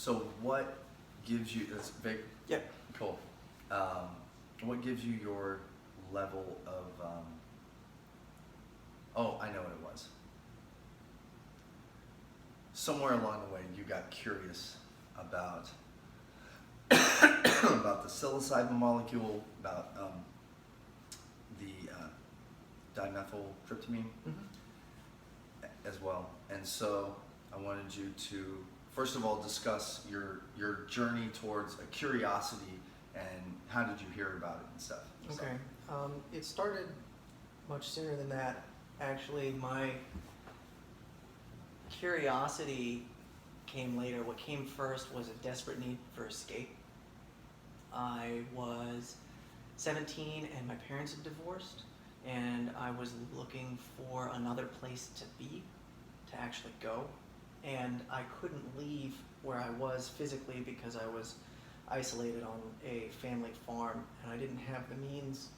So what gives you, that's very Yeah. cool. What gives you your level of, oh, I know what it was. Somewhere along the way, you got curious about about the psilocybin molecule, about the dimethyltryptamine as well. And so I wanted you to, first of all, discuss your journey towards a curiosity and how did you hear about it and stuff. Okay. It started much sooner than that. Actually, my curiosity came later. What came first was a desperate need for escape. I was 17 and my parents had divorced, and I was looking for another place to be, to actually go. And I couldn't leave where I was physically because I was isolated on a family farm and I didn't have the means,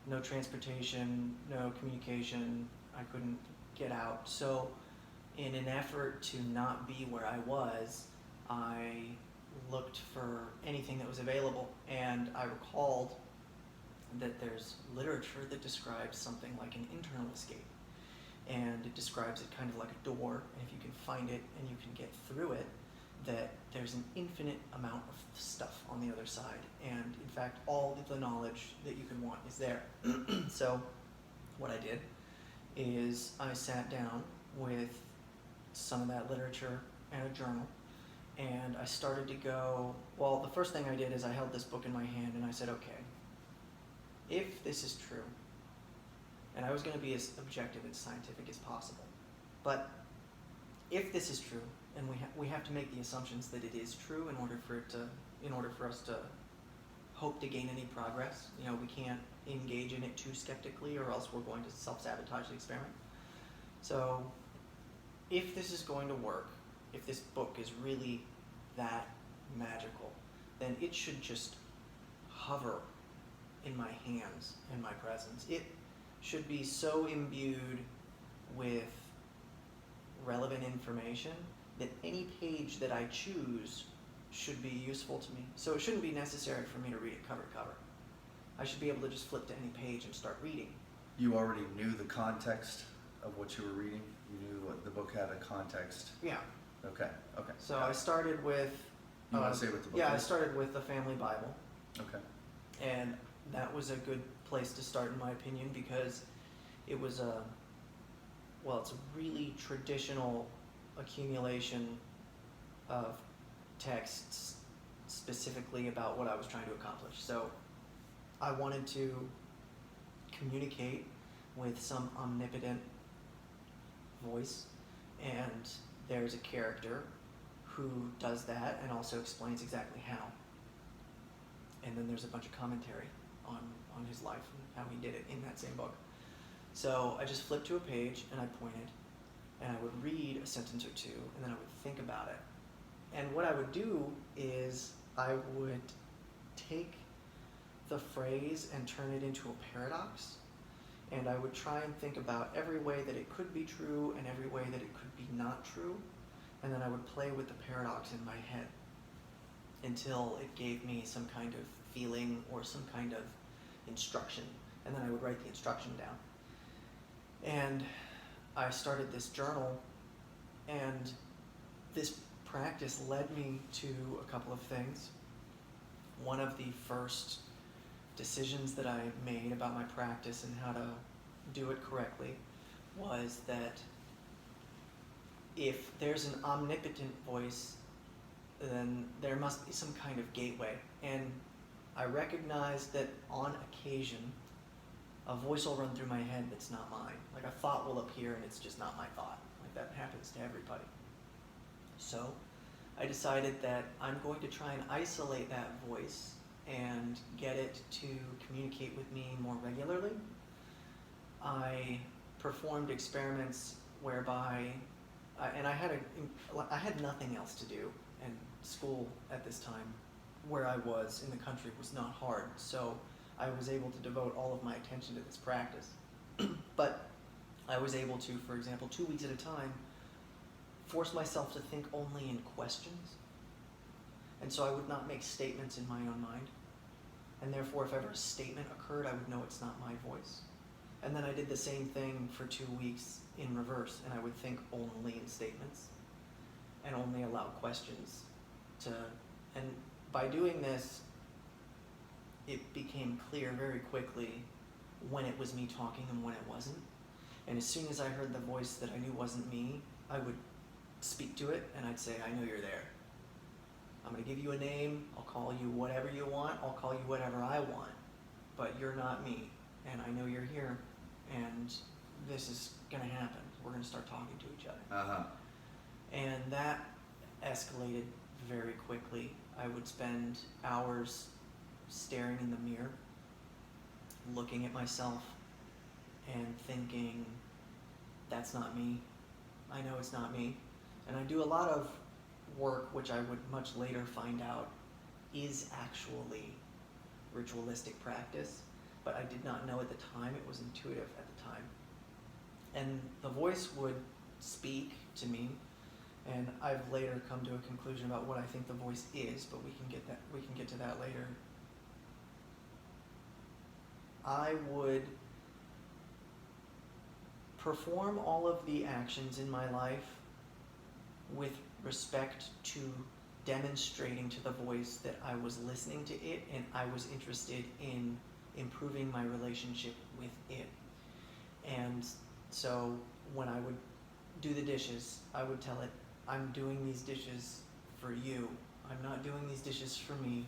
no transportation, no communication, I couldn't get out. So in an effort to not be where I was, I looked for anything that was available, and I recalled that there's literature that describes something like an internal escape, and it describes it kind of like a door, and if you can find it and you can get through it, that there's an infinite amount of stuff on the other side, and in fact all of the knowledge that you can want is there. So what I did is I sat down with some of that literature and a journal, and I started to go, well, the first thing I did is I held this book in my hand and I said, okay, if this is true, and I was going to be as objective and scientific as possible, but if this is true, and we have to make the assumptions that it is true in order for us to hope to gain any progress. You know, we can't engage in it too skeptically or else we're going to self-sabotage the experiment. So if this is going to work, if this book is really that magical, then it should just hover in my hands, in my presence. It should be so imbued with relevant information that any page that I choose should be useful to me. So it shouldn't be necessary for me to read it cover to cover. I should be able to just flip to any page and start reading. You already knew the context of what you were reading? You knew what the book had a context? Yeah. Okay. So I started with... You want to say what the book Yeah, is? I started with the Family Bible. Okay. And that was a good place to start, in my opinion, because it was it's a really traditional accumulation of texts specifically about what I was trying to accomplish. So I wanted to communicate with some omnipotent voice, and there's a character who does that and also explains exactly how. And then there's a bunch of commentary on his life and how he did it in that same book. So I just flipped to a page and I pointed, and I would read a sentence or two, and then I would think about it. And what I would do is I would take the phrase and turn it into a paradox, and I would try and think about every way that it could be true and every way that it could be not true, and then I would play with the paradox in my head until it gave me some kind of feeling or some kind of instruction, and then I would write the instruction down. And I started this journal, and this practice led me to a couple of things. One of the first decisions that I made about my practice and how to do it correctly was that if there's an omnipotent voice, then there must be some kind of gateway. And I recognized that on occasion, a voice will run through my head that's not mine. Like a thought will appear and it's just not my thought. Like that happens to everybody. So I decided that I'm going to try and isolate that voice and get it to communicate with me more regularly. I performed experiments whereby, and I had nothing else to do, and school at this time, where I was in the country, was not hard, so I was able to devote all of my attention to this practice. But I was able to, for example, 2 weeks at a time, force myself to think only in questions, And so I would not make statements in my own mind. And therefore, if ever a statement occurred, I would know it's not my voice. And then I did the same thing for 2 weeks in reverse, and I would think only in statements and only allow questions to, and by doing this, it became clear very quickly when it was me talking and when it wasn't. And as soon as I heard the voice that I knew wasn't me, I would speak to it and I'd say, I know you're there. I'm going to give you a name, I'll call you whatever you want, I'll call you whatever I want, but you're not me, and I know you're here, and this is going to happen. We're going to start talking to each other. Uh-huh. And that escalated very quickly. I would spend hours staring in the mirror, looking at myself, and thinking, that's not me. I know it's not me. And I do a lot of work which I would much later find out is actually ritualistic practice, but I did not know at the time. It was intuitive at the time. And the voice would speak to me, and I've later come to a conclusion about what I think the voice is, but we can get to that later. I would perform all of the actions in my life with respect to demonstrating to the voice that I was listening to it and I was interested in improving my relationship with it. And so when I would do the dishes, I would tell it, I'm doing these dishes for you. I'm not doing these dishes for me.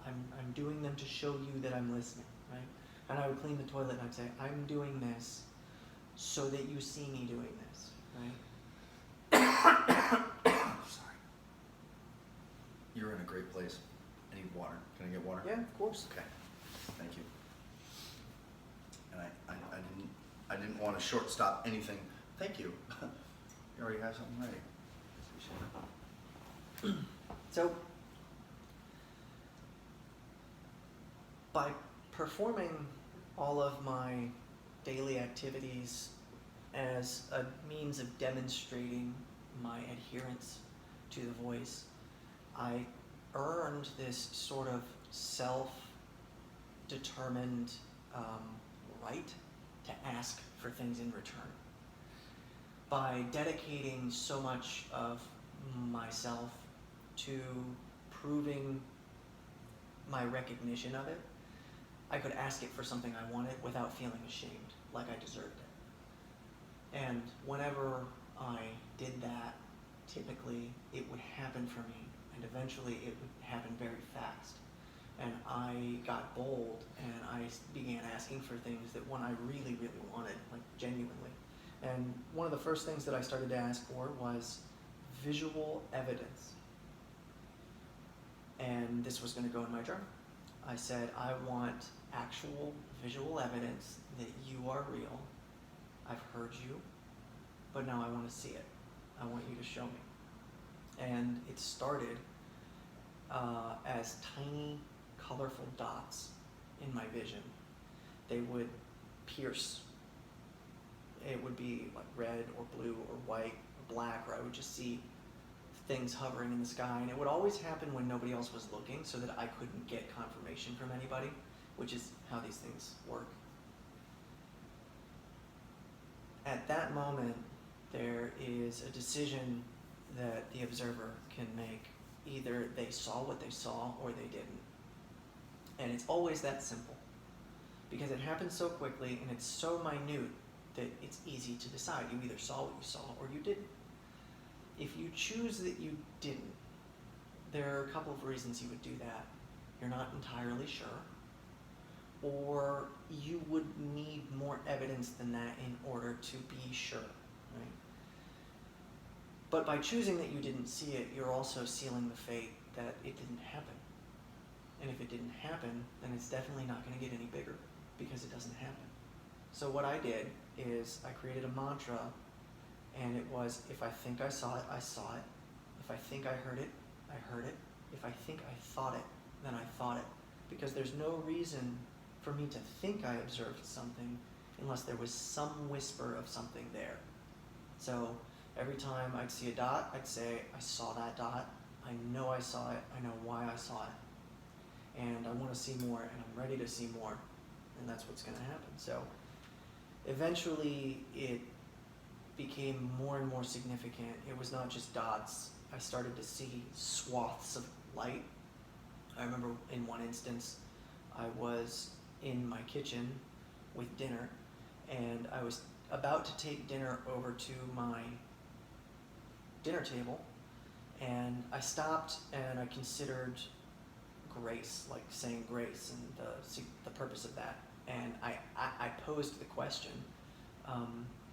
I'm doing them to show you that I'm listening, right? And I would clean the toilet and I'd say, I'm doing this so that you see me doing this, right? Sorry. You're in a great place. I need water. Can I get water? Yeah, of course. Okay. Thank you. And I didn't want to short stop anything. Thank you. You already have something ready. So, by performing all of my daily activities as a means of demonstrating my adherence to the voice, I earned this sort of self-determined right to ask for things in return. By dedicating so much of myself to proving my recognition of it, I could ask it for something I wanted without feeling ashamed, like I deserved it. And whenever I did that, typically it would happen for me, and eventually it would happen very fast. And I got bold, and I began asking for things that one I really, really wanted, like genuinely. And one of the first things that I started to ask for was visual evidence. And this was going to go in my journal. I said, I want actual visual evidence that you are real. I've heard you, but now I want to see it. I want you to show me. And it started as tiny, colorful dots in my vision. They would pierce. It would be like red or blue or white or black, or I would just see things hovering in the sky. And it would always happen when nobody else was looking, so that I couldn't get confirmation from anybody, which is how these things work. At that moment, there is a decision that the observer can make. Either they saw what they saw or they didn't. And it's always that simple, because it happens so quickly and it's so minute that it's easy to decide. You either saw what you saw or you didn't. If you choose that you didn't, there are a couple of reasons you would do that. You're not entirely sure, or you would need more evidence than that in order to be sure, right? But by choosing that you didn't see it, you're also sealing the fate that it didn't happen. And if it didn't happen, then it's definitely not going to get any bigger, because it doesn't happen. So what I did is I created a mantra, and it was, if I think I saw it, I saw it. If I think I heard it, I heard it. If I think I thought it, then I thought it. Because there's no reason for me to think I observed something unless there was some whisper of something there. So every time I'd see a dot, I'd say, I saw that dot. I know I saw it. I know why I saw it. And I want to see more, and I'm ready to see more. And that's what's going to happen. So eventually it became more and more significant. It was not just dots. I started to see swaths of light. I remember in one instance, I was in my kitchen with dinner, and I was about to take dinner over to my dinner table, and I stopped and I considered grace, like saying grace and the purpose of that. And I posed the question,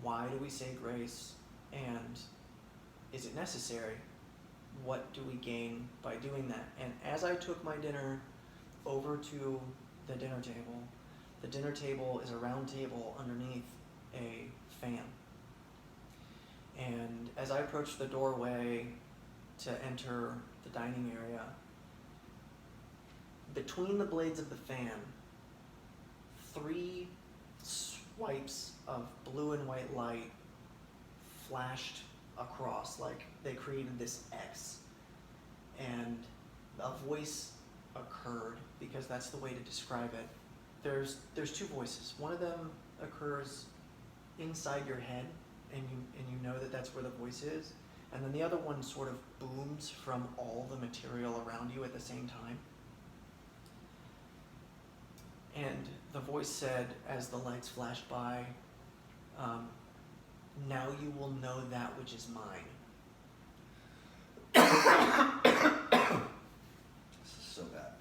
why do we say grace, and is it necessary? What do we gain by doing that? And as I took my dinner over to the dinner table is a round table underneath a fan. And as I approached the doorway to enter the dining area, between the blades of the fan, 3 swipes of blue and white light flashed across, like they created this X. And a voice occurred, because that's the way to describe it. There's 2 voices. One of them occurs inside your head, and you know that that's where the voice is. And then the other one sort of booms from all the material around you at the same time. And the voice said, as the lights flashed by, now you will know that which is mine. This is so bad.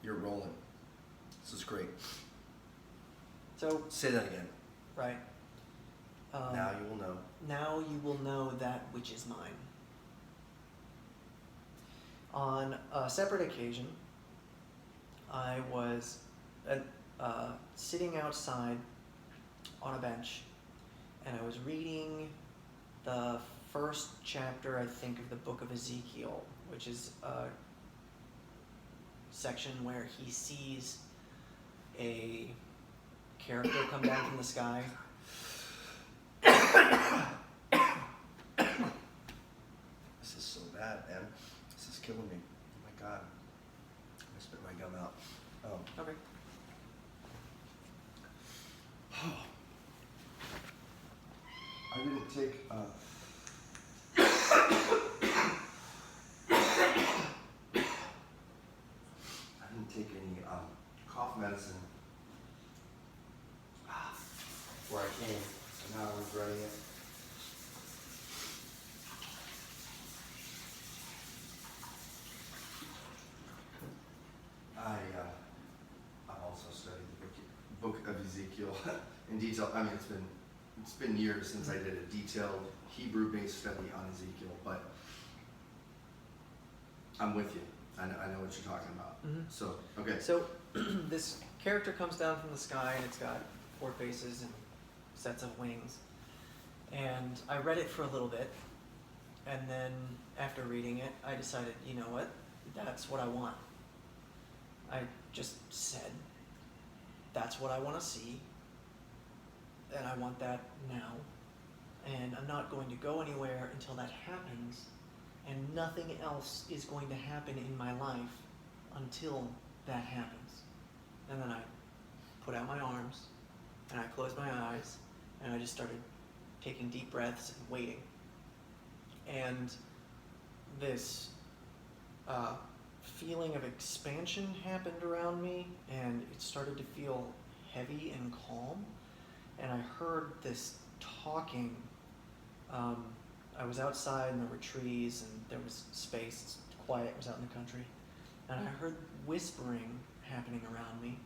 You're rolling. This is great. So, Say that again. right. Now you will know. Now you will know that which is mine. On a separate occasion, I was sitting outside on a bench, and I was reading the first chapter, I think, of the book of Ezekiel, which is a section where he sees a character come down from the sky. This is so bad, man. This is killing me. Oh my God. I spit my gum out. Oh. Okay. I didn't take. I didn't take any cough medicine before I came, so now I'm regretting it. I've also studied the book of Ezekiel in detail. I mean, it's been years since I did a detailed Hebrew-based study on Ezekiel, but I'm with you. I know what you're talking about. Mm-hmm. So, okay. So this character comes down from the sky, and it's got 4 faces and sets of wings. And I read it for a little bit, and then after reading it, I decided, you know what? That's what I want. I just said, that's what I want to see, and I want that now. And I'm not going to go anywhere until that happens, and nothing else is going to happen in my life until that happens. And then I put out my arms, and I closed my eyes, and I just started taking deep breaths and waiting. And this feeling of expansion happened around me, and it started to feel heavy and calm. And I heard this talking. I was outside, and there were trees, and there was space. It's quiet. I was out in the country. And I heard whispering happening around me,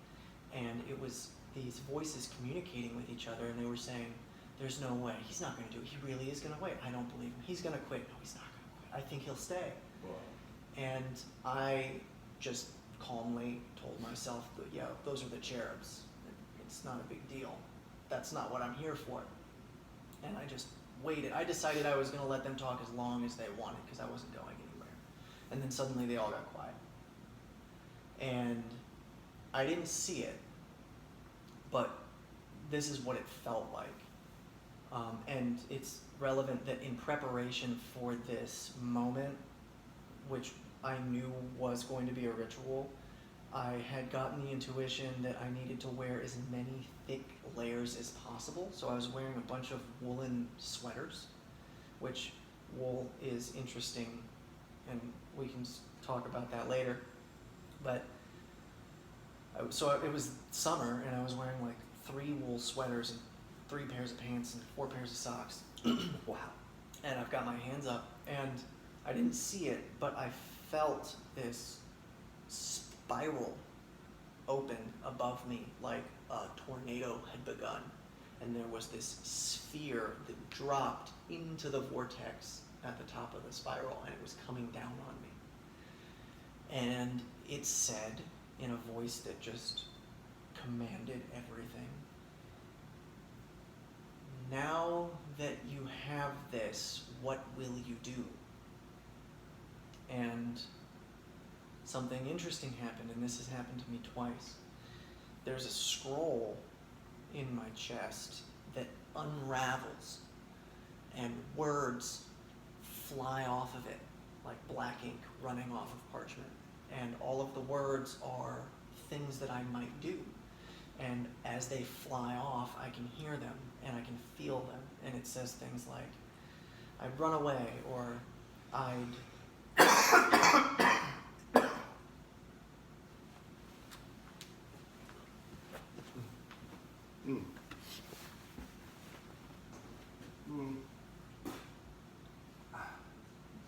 and it was these voices communicating with each other, and they were saying, there's no way. He's not going to do it. He really is going to wait. I don't believe him. He's going to quit. No, he's not going to quit. I think he'll stay. Wow. And I just calmly told myself that, yeah, those are the cherubs. It's not a big deal. That's not what I'm here for. And I just waited. I decided I was going to let them talk as long as they wanted, because I wasn't going anywhere. And then suddenly they all got quiet. And I didn't see it, but this is what it felt like. And it's relevant that in preparation for this moment, which I knew was going to be a ritual, I had gotten the intuition that I needed to wear as many thick layers as possible. So I was wearing a bunch of woolen sweaters, which wool is interesting, and we can talk about that later. But so it was summer, and I was wearing like 3 wool sweaters and 3 pairs of pants and 4 pairs of socks. Wow. And I've got my hands up, and I didn't see it, but I felt this spiral open above me like a tornado had begun. And there was this sphere that dropped into the vortex at the top of the spiral, and it was coming down on me. And it said, in a voice that just commanded everything, "Now that you have this, what will you do?" And something interesting happened, and this has happened to me twice. There's a scroll in my chest that unravels, and words fly off of it like black ink running off of parchment. And all of the words are things that I might do. And as they fly off, I can hear them and I can feel them. And it says things like, I'd run away, or I'd Mm. Mm.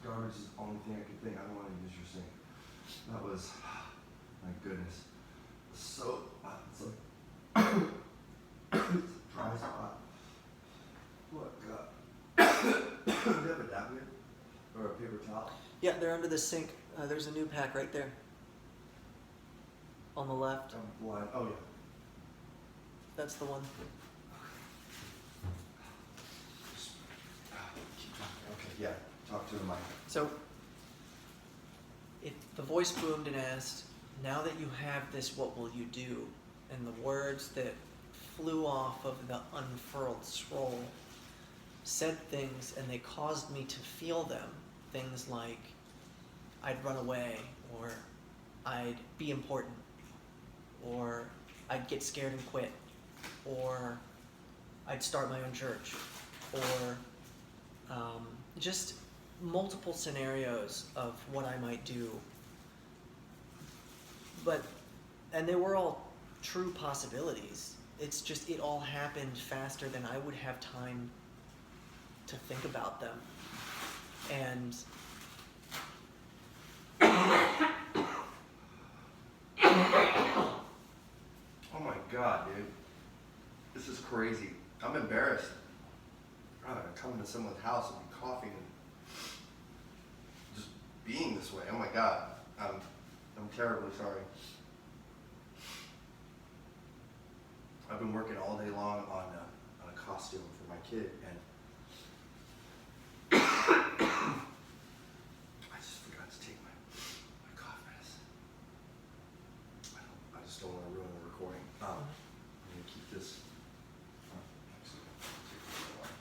Garbage is the only thing I could think. I don't want to use your sink. That was, my goodness. So, it's like, it's a dry spot. What God. Do you have a napkin? Or a paper towel? Yeah, they're under the sink. There's a new pack right there. On the left. I'm blind. Oh, yeah. That's the one. Keep talking. Okay, yeah. Talk to the mic. So, the voice boomed and asked, "Now that you have this, what will you do?" And the words that flew off of the unfurled scroll said things, and they caused me to feel them. Things like, I'd run away, or I'd be important, or I'd get scared and quit, or I'd start my own church, or just multiple scenarios of what I might do. And they were all true possibilities. It's just, it all happened faster than I would have time to think about them. And oh my God, dude. This is crazy. I'm embarrassed. God, I'm coming to someone's house and be coughing and just being this way. Oh my God. I'm terribly sorry. I've been working all day long on a costume for my kid, and I just forgot to take my cough medicine. I just don't want to ruin the recording. I'm gonna keep this.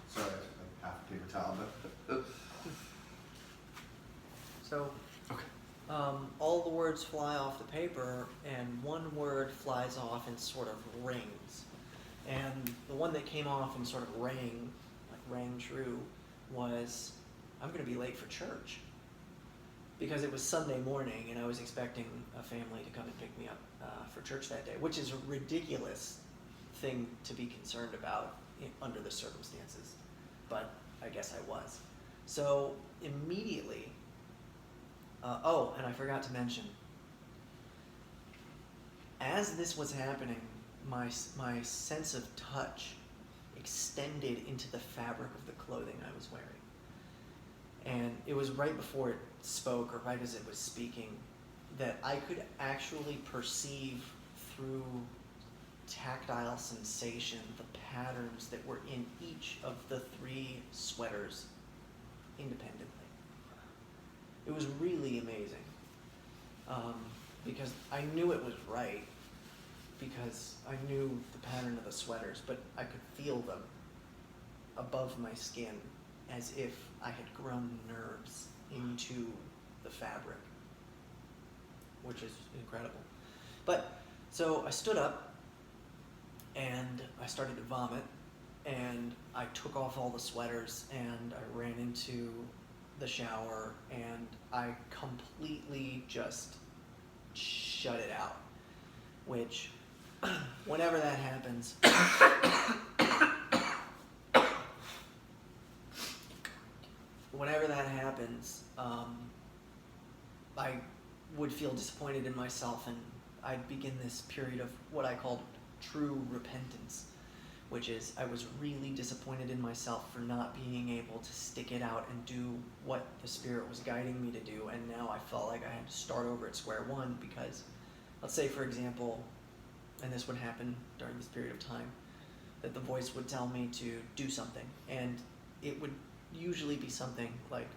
Sorry, I have a paper towel, but so, okay. all the words fly off the paper, and one word flies off and sort of rings. And the one that came off and sort of rang true, was, I'm going to be late for church. Because it was Sunday morning, and I was expecting a family to come and pick me up for church that day, which is a ridiculous thing to be concerned about under the circumstances. But I guess I was. So immediately, and I forgot to mention, as this was happening, my sense of touch extended into the fabric of the clothing I was wearing. And it was right before it spoke, or right as it was speaking, that I could actually perceive through tactile sensation the patterns that were in each of the 3 sweaters independently. It was really amazing, because I knew it was right, because I knew the pattern of the sweaters, but I could feel them above my skin, as if I had grown nerves into the fabric, which is incredible. But, so I stood up, and I started to vomit, and I took off all the sweaters, and I ran into the shower, and I completely just shut it out, which, whenever that happens, I would feel disappointed in myself, and I'd begin this period of what I called true repentance, which is I was really disappointed in myself for not being able to stick it out and do what the Spirit was guiding me to do, and now I felt like I had to start over at square one because, let's say for example, and this would happen during this period of time, that the voice would tell me to do something, and it would usually be something like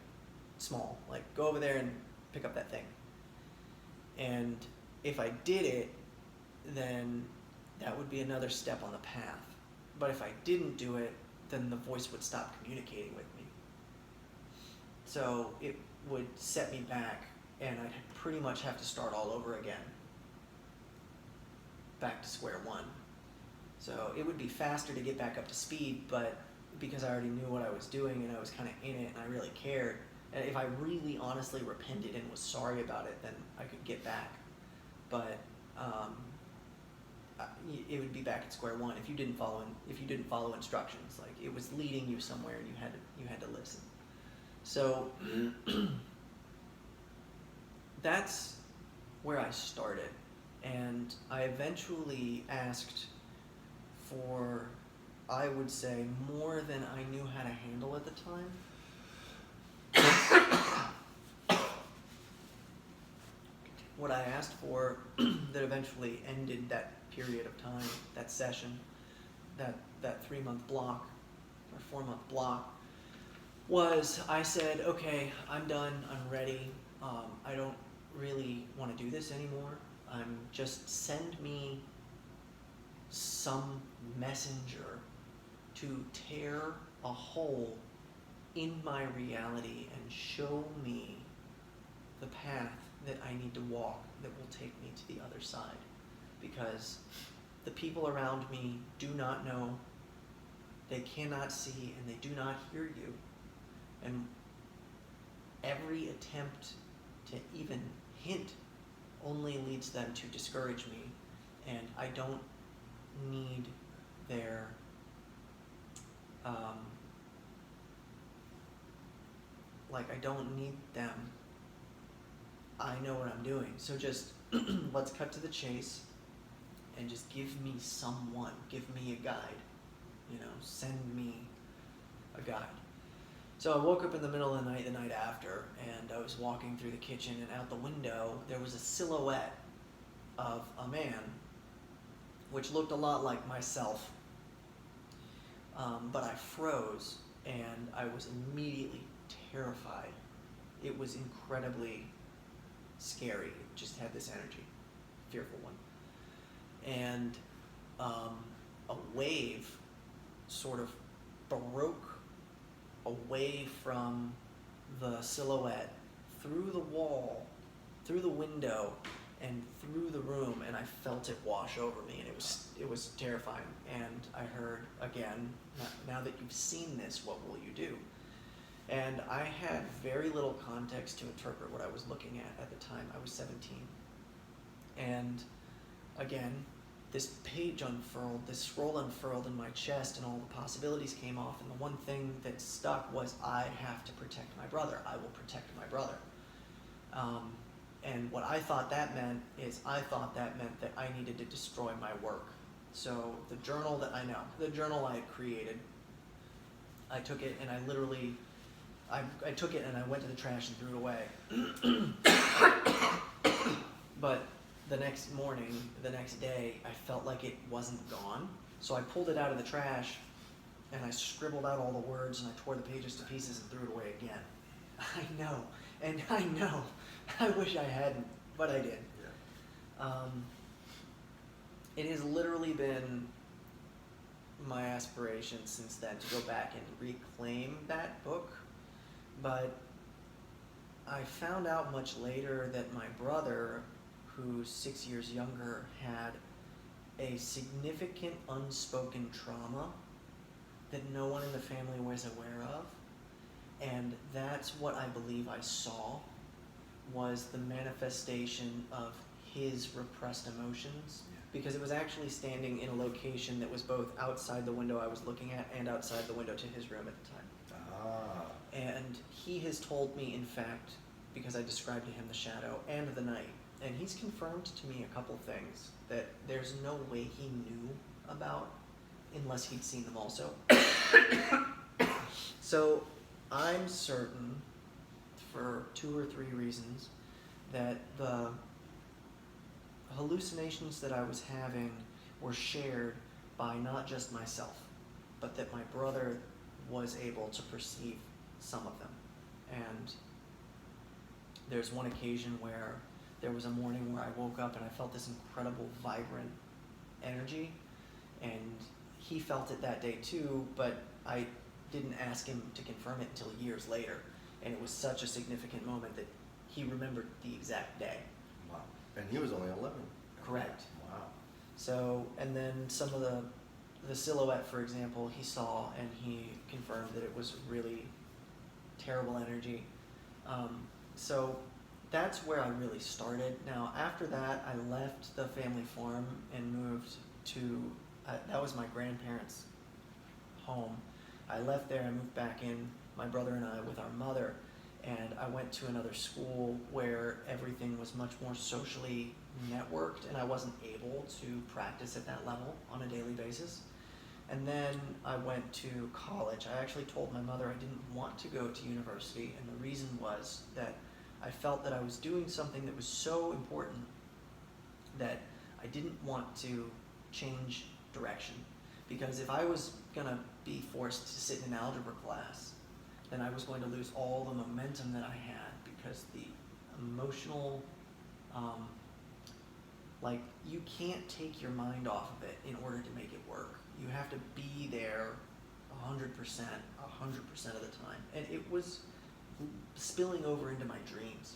small, like go over there and pick up that thing. And if I did it, then that would be another step on the path. But if I didn't do it, then the voice would stop communicating with me. So it would set me back, and I'd pretty much have to start all over again, back to square one. So it would be faster to get back up to speed, but because I already knew what I was doing and I was kind of in it and I really cared, and if I really honestly repented and was sorry about it, then I could get back. But it would be back at square one if you didn't follow instructions. Like, it was leading you somewhere, and you had to listen. So that's where I started, and I eventually asked for, I would say, more than I knew how to handle at the time. What I asked for that eventually ended that period of time, that session, that 3-month block or 4-month block, was I said, okay, I'm done, I'm ready, I don't really want to do this anymore. Just send me some messenger to tear a hole in my reality and show me the path that I need to walk that will take me to the other side. Because the people around me do not know, they cannot see, and they do not hear you. And every attempt to even hint only leads them to discourage me, and I don't need their I don't need them. I know what I'm doing. So just let's cut to the chase and just give me someone, give me a guide, send me a guide. So I woke up in the middle of the night after, and I was walking through the kitchen, and out the window there was a silhouette of a man, which looked a lot like myself, but I froze, and I was immediately terrified. It was incredibly scary. It just had this energy, fearful one. And a wave sort of broke away from the silhouette, through the wall, through the window, and through the room, and I felt it wash over me, and it was terrifying. And I heard again, now that you've seen this, what will you do? And I had very little context to interpret what I was looking at the time. I was 17. And again, this page unfurled, this scroll unfurled in my chest, and all the possibilities came off, and the one thing that stuck was, I have to protect my brother. I will protect my brother. And what I thought that meant is, that I needed to destroy my work. So the journal that the journal I had created, I took it and I took it and I went to the trash and threw it away. But the next morning, the next day, I felt like it wasn't gone. So I pulled it out of the trash, and I scribbled out all the words, and I tore the pages to pieces and threw it away again. I know. I wish I hadn't, but I did. Yeah. It has literally been my aspirations since then to go back and reclaim that book, but I found out much later that my brother, who's 6 years younger, had a significant unspoken trauma that no one in the family was aware of. And that's what I believe I saw, was the manifestation of his repressed emotions, because it was actually standing in a location that was both outside the window I was looking at and outside the window to his room at the time. Ah. And he has told me, in fact, because I described to him the shadow and the night, and he's confirmed to me a couple things that there's no way he knew about unless he'd seen them also. So I'm certain, for 2 or 3 reasons, that the hallucinations that I was having were shared by not just myself, but that my brother was able to perceive some of them. And there's one occasion where there was a morning where I woke up and I felt this incredible vibrant energy, and he felt it that day too, but I didn't ask him to confirm it until years later, and it was such a significant moment that he remembered the exact day. Wow. And he was only 11. Correct. Wow. So, and then some of the silhouette, for example, he saw, and he confirmed that it was really terrible energy. So that's where I really started. Now, after that, I left the family farm and moved to, that was my grandparents' home. I left there and moved back in, my brother and I, with our mother, and I went to another school where everything was much more socially networked, and I wasn't able to practice at that level on a daily basis. And then I went to college. I actually told my mother I didn't want to go to university, and the reason was that I felt that I was doing something that was so important that I didn't want to change direction. Because if I was going to be forced to sit in an algebra class, then I was going to lose all the momentum that I had, because the emotional, like, you can't take your mind off of it in order to make it work. You have to be there 100% of the time. And it was spilling over into my dreams.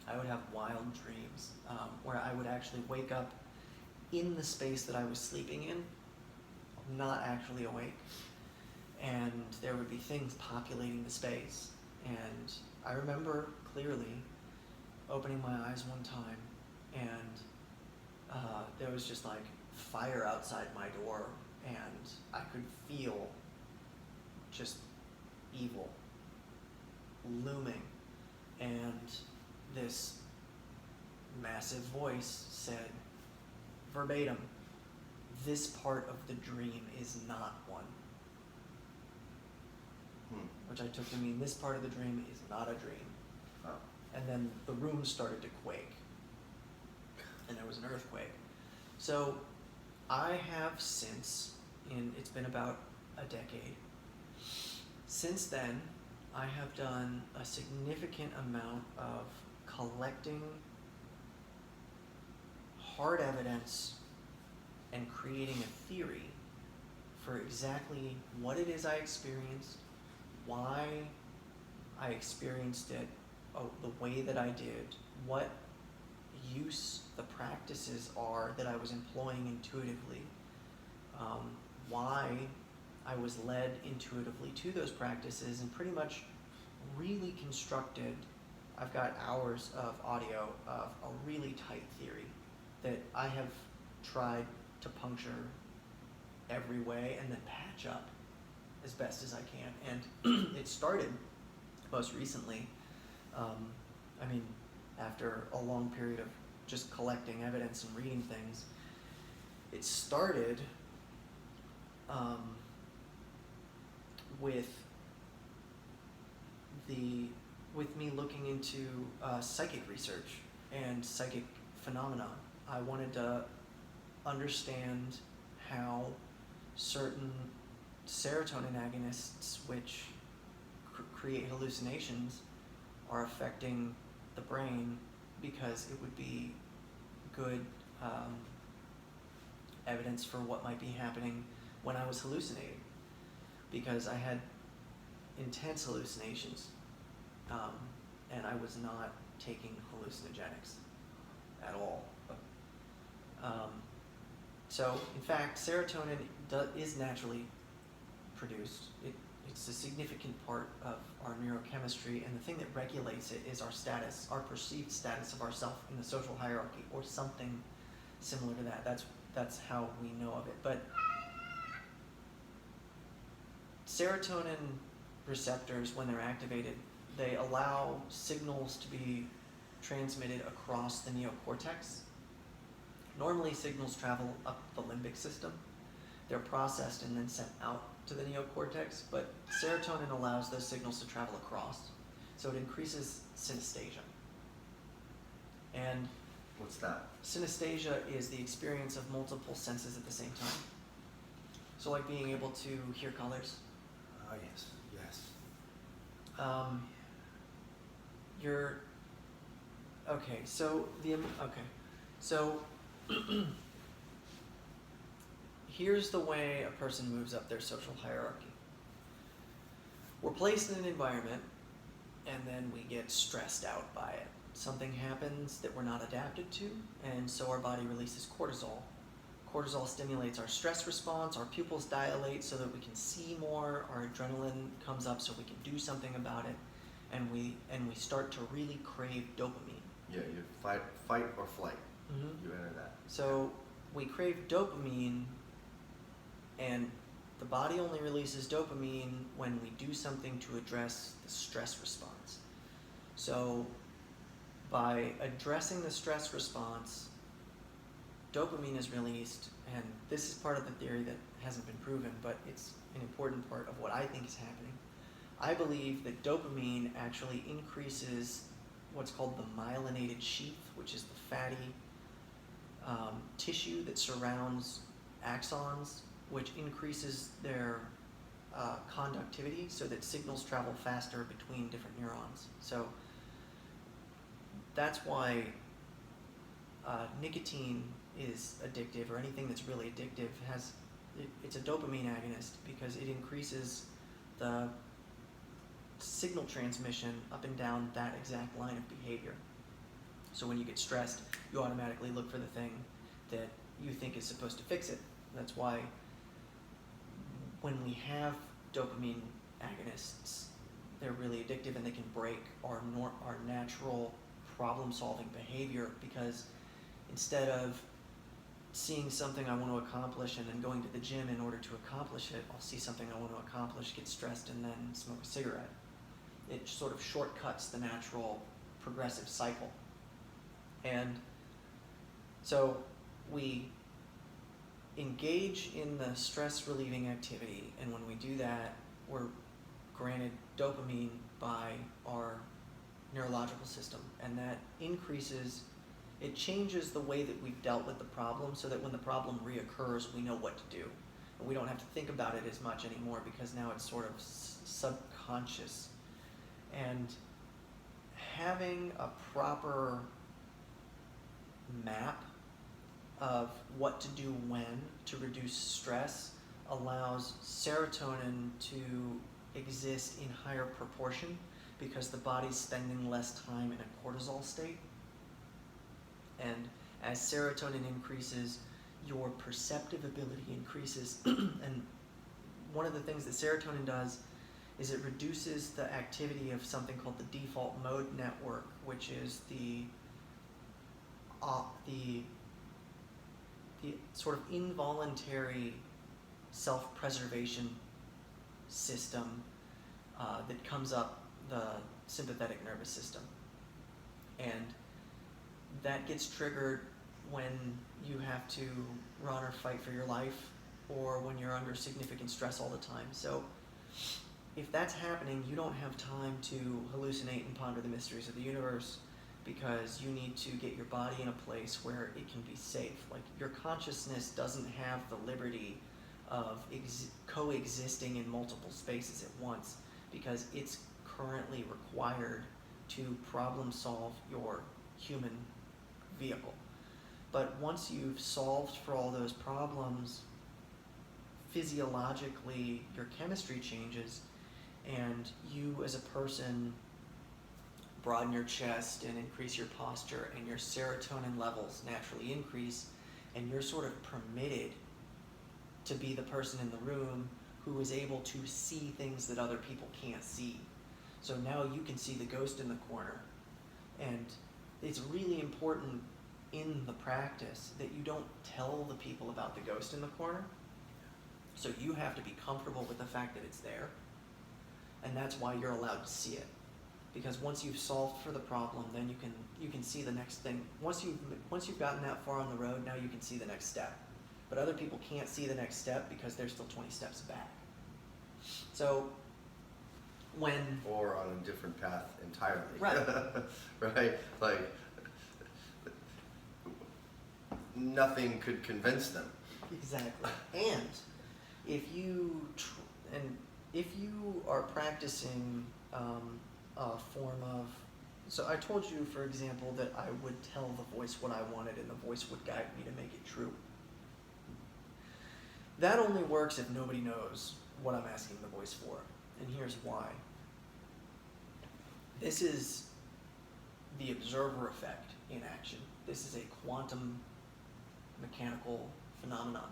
I would have wild dreams where I would actually wake up in the space that I was sleeping in, not actually awake, and there would be things populating the space. And I remember clearly opening my eyes one time, and there was just like fire outside my door, and I could feel just evil looming, and this massive voice said verbatim, "This part of the dream is not one." Which I took to mean this part of the dream is not a dream. Oh. And then the room started to quake, and there was an earthquake. So I have since, it's been about a decade, since then I have done a significant amount of collecting hard evidence and creating a theory for exactly what it is I experienced, why I experienced it the way that I did, what use the practices are that I was employing intuitively, why I was led intuitively to those practices, and pretty much really constructed. I've got hours of audio of a really tight theory that I have tried to puncture every way and then patch up as best as I can. And it started most recently, after a long period of just collecting evidence and reading things. It started with me looking into psychic research and psychic phenomena. I wanted to understand how certain serotonin agonists, which create hallucinations, are affecting the brain, because it would be good evidence for what might be happening when I was hallucinating, because I had intense hallucinations, and I was not taking hallucinogenics at all. So, in fact, serotonin is naturally produced. It's a significant part of our neurochemistry, and the thing that regulates it is our status, our perceived status of ourself in the social hierarchy, or something similar to that. That's how we know of it. But serotonin receptors, when they're activated, they allow signals to be transmitted across the neocortex. Normally, signals travel up the limbic system. They're processed and then sent out to the neocortex, but serotonin allows those signals to travel across, so it increases synesthesia. And What's that? synesthesia is the experience of multiple senses at the same time. So, like being able to hear colors. Oh, yes, yes. You're okay. So So here's the way a person moves up their social hierarchy. We're placed in an environment, and then we get stressed out by it. Something happens that we're not adapted to, and so our body releases cortisol. Cortisol stimulates our stress response, our pupils dilate so that we can see more, our adrenaline comes up so we can do something about it, and we start to really crave dopamine. Yeah, you fight or flight. Mm-hmm. You enter that. So we crave dopamine, and the body only releases dopamine when we do something to address the stress response. So by addressing the stress response, dopamine is released, and this is part of the theory that hasn't been proven, but it's an important part of what I think is happening. I believe that dopamine actually increases what's called the myelinated sheath, which is the fatty tissue that surrounds axons, which increases their conductivity so that signals travel faster between different neurons. So that's why nicotine is addictive, or anything that's really addictive it's a dopamine agonist, because it increases the signal transmission up and down that exact line of behavior. So when you get stressed, you automatically look for the thing that you think is supposed to fix it. That's why when we have dopamine agonists, they're really addictive, and they can break our natural problem-solving behavior, because instead of seeing something I want to accomplish and then going to the gym in order to accomplish it, I'll see something I want to accomplish, get stressed, and then smoke a cigarette. It sort of shortcuts the natural progressive cycle. And so we engage in the stress-relieving activity, and when we do that, we're granted dopamine by our neurological system, and that it changes the way that we've dealt with the problem, so that when the problem reoccurs, we know what to do. And we don't have to think about it as much anymore, because now it's sort of subconscious. And having a proper map of what to do when to reduce stress allows serotonin to exist in higher proportion, because the body's spending less time in a cortisol state. And as serotonin increases, your perceptive ability increases. And one of the things that serotonin does is it reduces the activity of something called the default mode network, which is the sort of involuntary self-preservation system that comes up the sympathetic nervous system. And that gets triggered when you have to run or fight for your life, or when you're under significant stress all the time. So if that's happening, you don't have time to hallucinate and ponder the mysteries of the universe, because you need to get your body in a place where it can be safe. Like, your consciousness doesn't have the liberty of coexisting in multiple spaces at once, because it's currently required to problem solve your human vehicle. But once you've solved for all those problems physiologically your chemistry changes, and you as a person broaden your chest and increase your posture, and your serotonin levels naturally increase, and you're sort of permitted to be the person in the room who is able to see things that other people can't see. So now you can see the ghost in the corner. And it's really important in the practice that you don't tell the people about the ghost in the corner. So you have to be comfortable with the fact that it's there. And that's why you're allowed to see it. Because once you've solved for the problem, then you can see the next thing. Once you've gotten that far on the road, now you can see the next step. But other people can't see the next step because they're still 20 steps back. So or on a different path entirely. Right. Right? Like nothing could convince them. Exactly. And if you are practicing a form of, so I told you, for example, that I would tell the voice what I wanted and the voice would guide me to make it true. That only works if nobody knows what I'm asking the voice for. And here's why. This is the observer effect in action. This is a quantum mechanical phenomenon.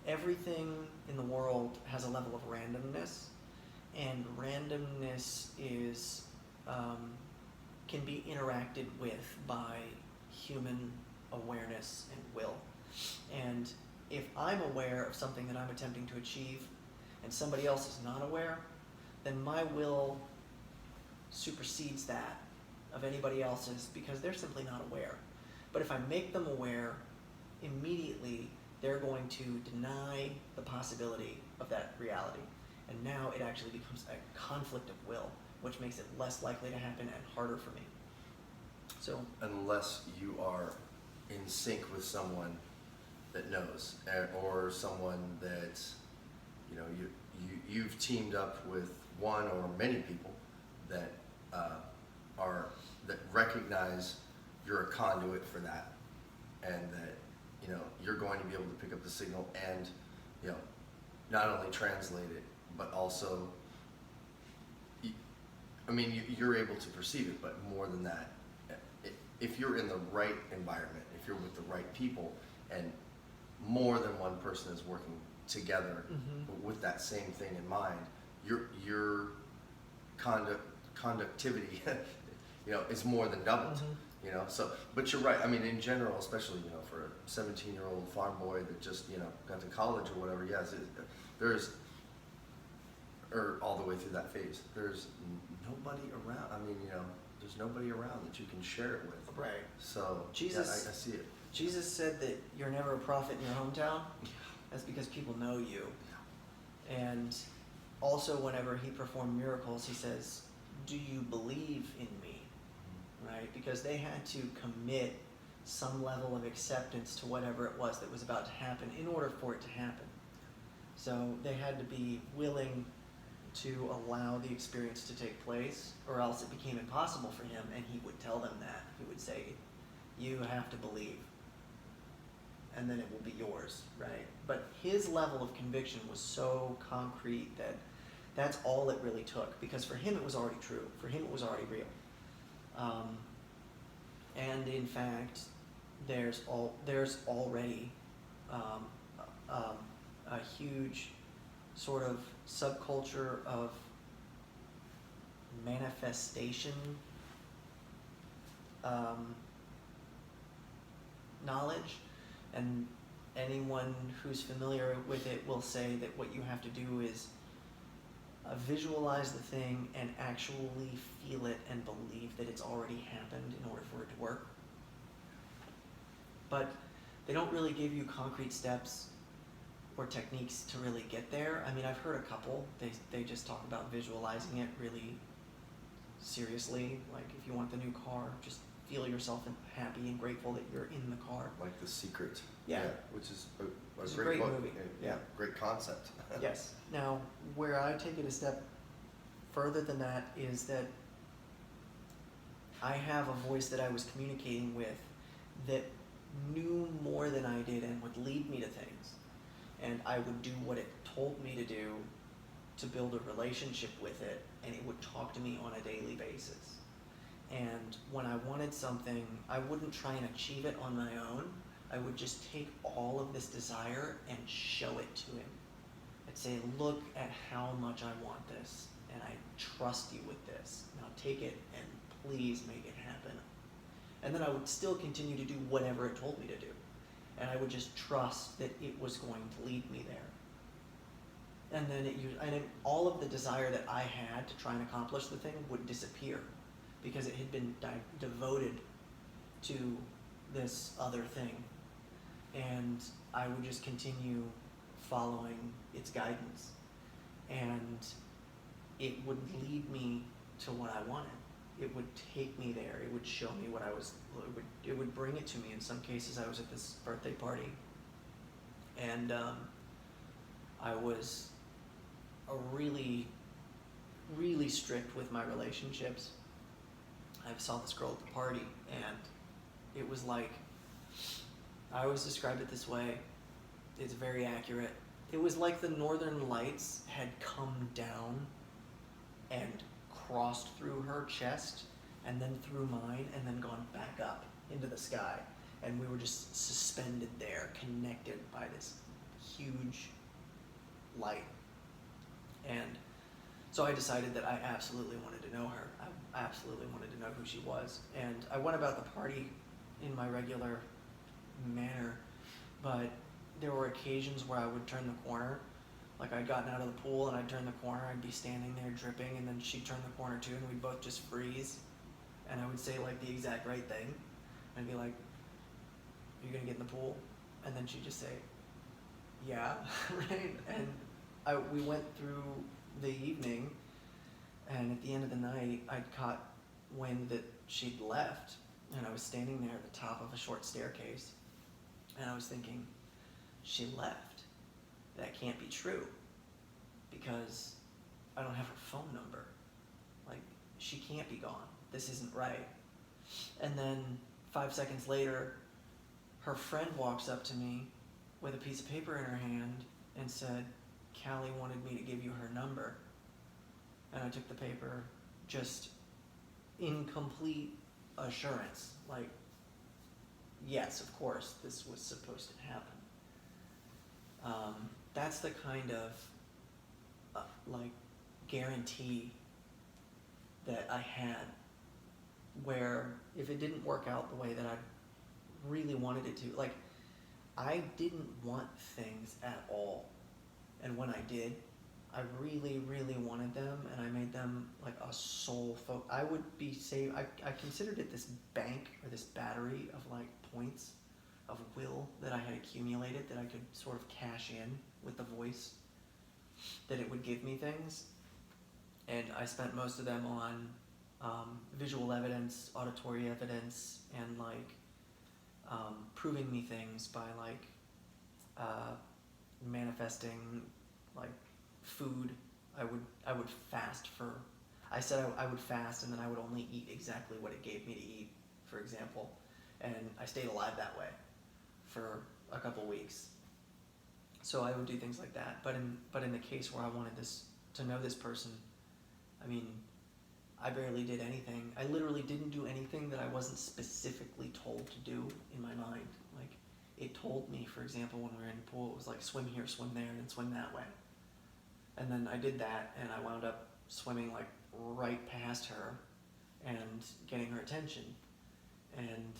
Everything in the world has a level of randomness, and randomness is can be interacted with by human awareness and will. And if I'm aware of something that I'm attempting to achieve and somebody else is not aware, then my will supersedes that of anybody else's because they're simply not aware. But if I make them aware, immediately they're going to deny the possibility of that reality. And now it actually becomes a conflict of will, which makes it less likely to happen and harder for me. So unless you are in sync with someone that knows, or someone that you've teamed up with one or many people that that recognize you're a conduit for that, and that you're going to be able to pick up the signal and not only translate it but also you're able to perceive it, but more than that, if you're in the right environment, if you're with the right people, and more than one person is working together with that same thing in mind, your conductivity is more than doubled. So, but you're right. I mean, in general, especially for a 17-year-old farm boy that just got to college or whatever, yes, or all the way through that phase, there's nobody around. I mean, there's nobody around that you can share it with. right. So Jesus- yeah, I see it. Jesus said that you're never a prophet in your hometown. That's because people know you. And also whenever he performed miracles, he says, do you believe in me? Right? Because they had to commit some level of acceptance to whatever it was that was about to happen in order for it to happen. So they had to be willing to allow the experience to take place, or else it became impossible for him, and he would tell them that. He would say, you have to believe, and then it will be yours, right? But his level of conviction was so concrete that that's all it really took, because for him it was already true. For him it was already real. And in fact, there's already a huge sort of subculture of manifestation knowledge, and anyone who's familiar with it will say that what you have to do is visualize the thing and actually feel it and believe that it's already happened in order for it to work. But they don't really give you concrete steps or techniques to really get there. I mean, I've heard a couple. They just talk about visualizing it really seriously. Like, if you want the new car, just feel yourself happy and grateful that you're in the car. Like The Secret. Yeah. Which is It's a great book. movie. Yeah, great concept. Yes. Now, where I take it a step further than that is that I have a voice that I was communicating with that knew more than I did and would lead me to things. and I would do what it told me to do to build a relationship with it, and it would talk to me on a daily basis. And when I wanted something, I wouldn't try and achieve it on my own. I would just take all of this desire and show it to him. I'd say, look at how much I want this, and I trust you with this. Now take it and please make it happen. And then I would still continue to do whatever it told me to do. And I would just trust that it was going to lead me there. And then all of the desire that I had to try and accomplish the thing would disappear because it had been devoted to this other thing. And I would just continue following its guidance. And it would lead me to what I wanted. It would take me there. It would show me what it would bring it to me. In some cases, I was at this birthday party, and I was really, really strict with my relationships. I saw this girl at the party, and it was like, I always describe it this way. It's very accurate. It was like the Northern Lights had come down and crossed through her chest and then through mine and then gone back up into the sky. And we were just suspended there, connected by this huge light. And so I decided that I absolutely wanted to know her. I absolutely wanted to know who she was. And I went about the party in my regular manner, but there were occasions where I would turn the corner. Like I'd gotten out of the pool and I'd turn the corner, I'd be standing there dripping, and then she'd turn the corner too, and we'd both just freeze. And I would say like the exact right thing. I'd be like, "Are you gonna get in the pool?" And then she'd just say, "Yeah," right? And we went through the evening, and at the end of the night, I'd caught wind that she'd left, and I was standing there at the top of a short staircase, and I was thinking, she left. That can't be true, because I don't have her phone number. Like, she can't be gone. This isn't right. And then 5 seconds later, her friend walks up to me with a piece of paper in her hand and said, "Callie wanted me to give you her number." And I took the paper just in complete assurance. Like, yes, of course, this was supposed to happen. That's the kind of guarantee that I had, where if it didn't work out the way that I really wanted it to, like, I didn't want things at all. And when I did, I really, really wanted them, and I made them like a sole focus. I would be saved. I considered it this bank or this battery of like points of will that I had accumulated that I could sort of cash in with the voice, that it would give me things. And I spent most of them on visual evidence, auditory evidence, and like proving me things by like manifesting like food. I would fast for, I said I would fast, and then I would only eat exactly what it gave me to eat, for example. And I stayed alive that way for a couple weeks. So I would do things like that. But in the case where I wanted to know this person, I mean, I barely did anything. I literally didn't do anything that I wasn't specifically told to do in my mind. Like, it told me, for example, when we were in the pool, it was like, swim here, swim there, and then swim that way. And then I did that, and I wound up swimming like right past her and getting her attention. And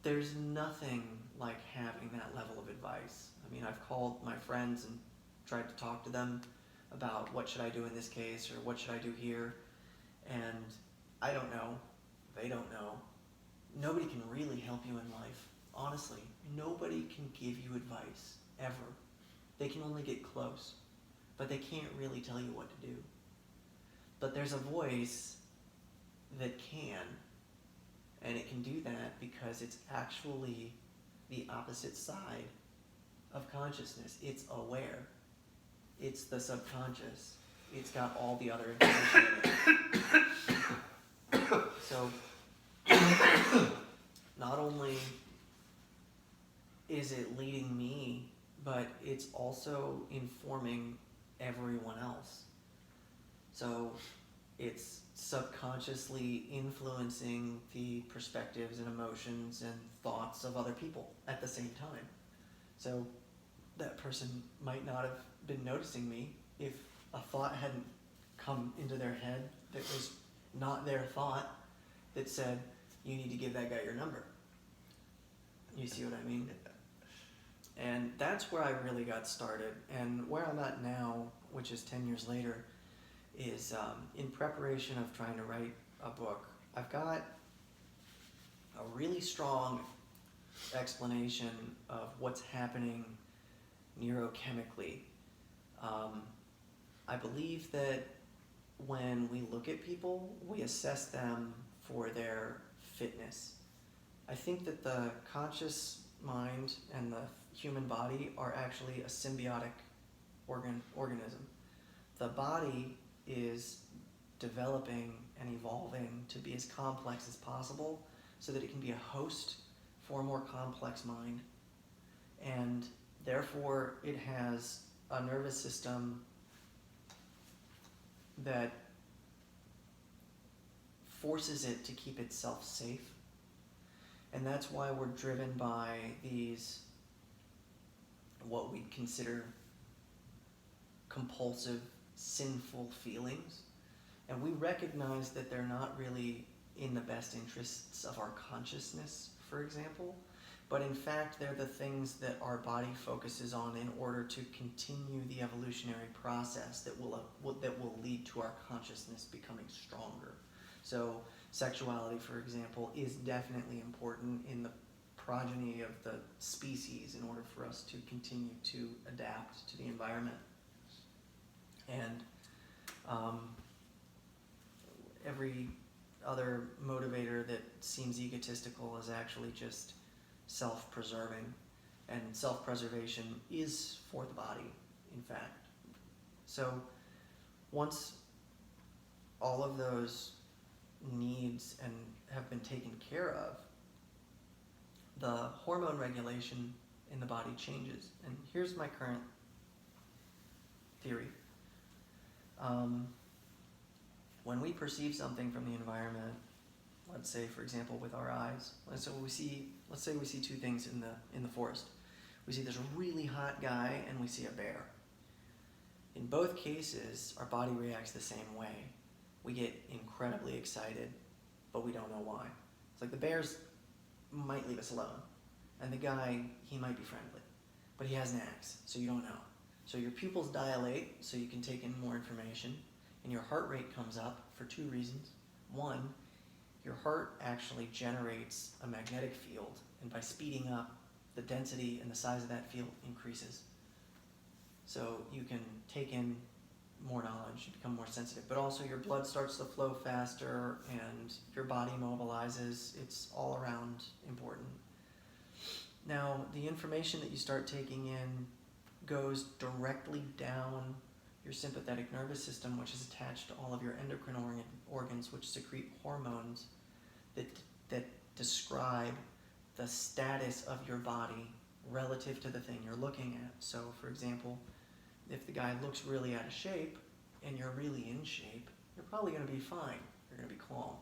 there's nothing like having that level of advice. I mean, I've called my friends and tried to talk to them about what should I do in this case, or what should I do here, and I don't know. They don't know. Nobody can really help you in life. Honestly, nobody can give you advice, ever. They can only get close, but they can't really tell you what to do. But there's a voice that can, and it can do that because it's actually the opposite side of consciousness. It's aware. It's the subconscious. It's got all the other information in it. So, not only is it leading me, but it's also informing everyone else. So it's subconsciously influencing the perspectives and emotions and thoughts of other people at the same time. So that person might not have been noticing me if a thought hadn't come into their head that was not their thought, that said, you need to give that guy your number. You see what I mean? And that's where I really got started. And where I'm at now, which is 10 years later, is in preparation of trying to write a book. I've got a really strong explanation of what's happening neurochemically. I believe that when we look at people, we assess them for their fitness. I think that the conscious mind and the human body are actually a symbiotic organism. The body is developing and evolving to be as complex as possible so that it can be a host for a more complex mind. And therefore, it has a nervous system that forces it to keep itself safe. And that's why we're driven by these, what we consider compulsive, sinful feelings. And we recognize that they're not really in the best interests of our consciousness, for example, but in fact they're the things that our body focuses on in order to continue the evolutionary process that will lead to our consciousness becoming stronger. So sexuality, for example, is definitely important in the progeny of the species in order for us to continue to adapt to the environment. And every other motivator that seems egotistical is actually just self-preserving, and self-preservation is for the body, in fact. So once all of those needs and have been taken care of, the hormone regulation in the body changes. And here's my current theory. When we perceive something from the environment, let's say, for example, with our eyes, let's say we see two things in the forest. We see this really hot guy and we see a bear. In both cases, our body reacts the same way. We get incredibly excited, but we don't know why. It's like the bears might leave us alone, and the guy, he might be friendly, but he has an axe, so you don't know. So your pupils dilate so you can take in more information, and your heart rate comes up for two reasons. One, your heart actually generates a magnetic field, and by speeding up, the density and the size of that field increases. So you can take in more knowledge, you become more sensitive, but also your blood starts to flow faster and your body mobilizes. It's all around important. Now, the information that you start taking in goes directly down your sympathetic nervous system, which is attached to all of your endocrine organs, which secrete hormones that describe the status of your body relative to the thing you're looking at. So, for example, if the guy looks really out of shape and you're really in shape, you're probably going to be fine. You're going to be calm.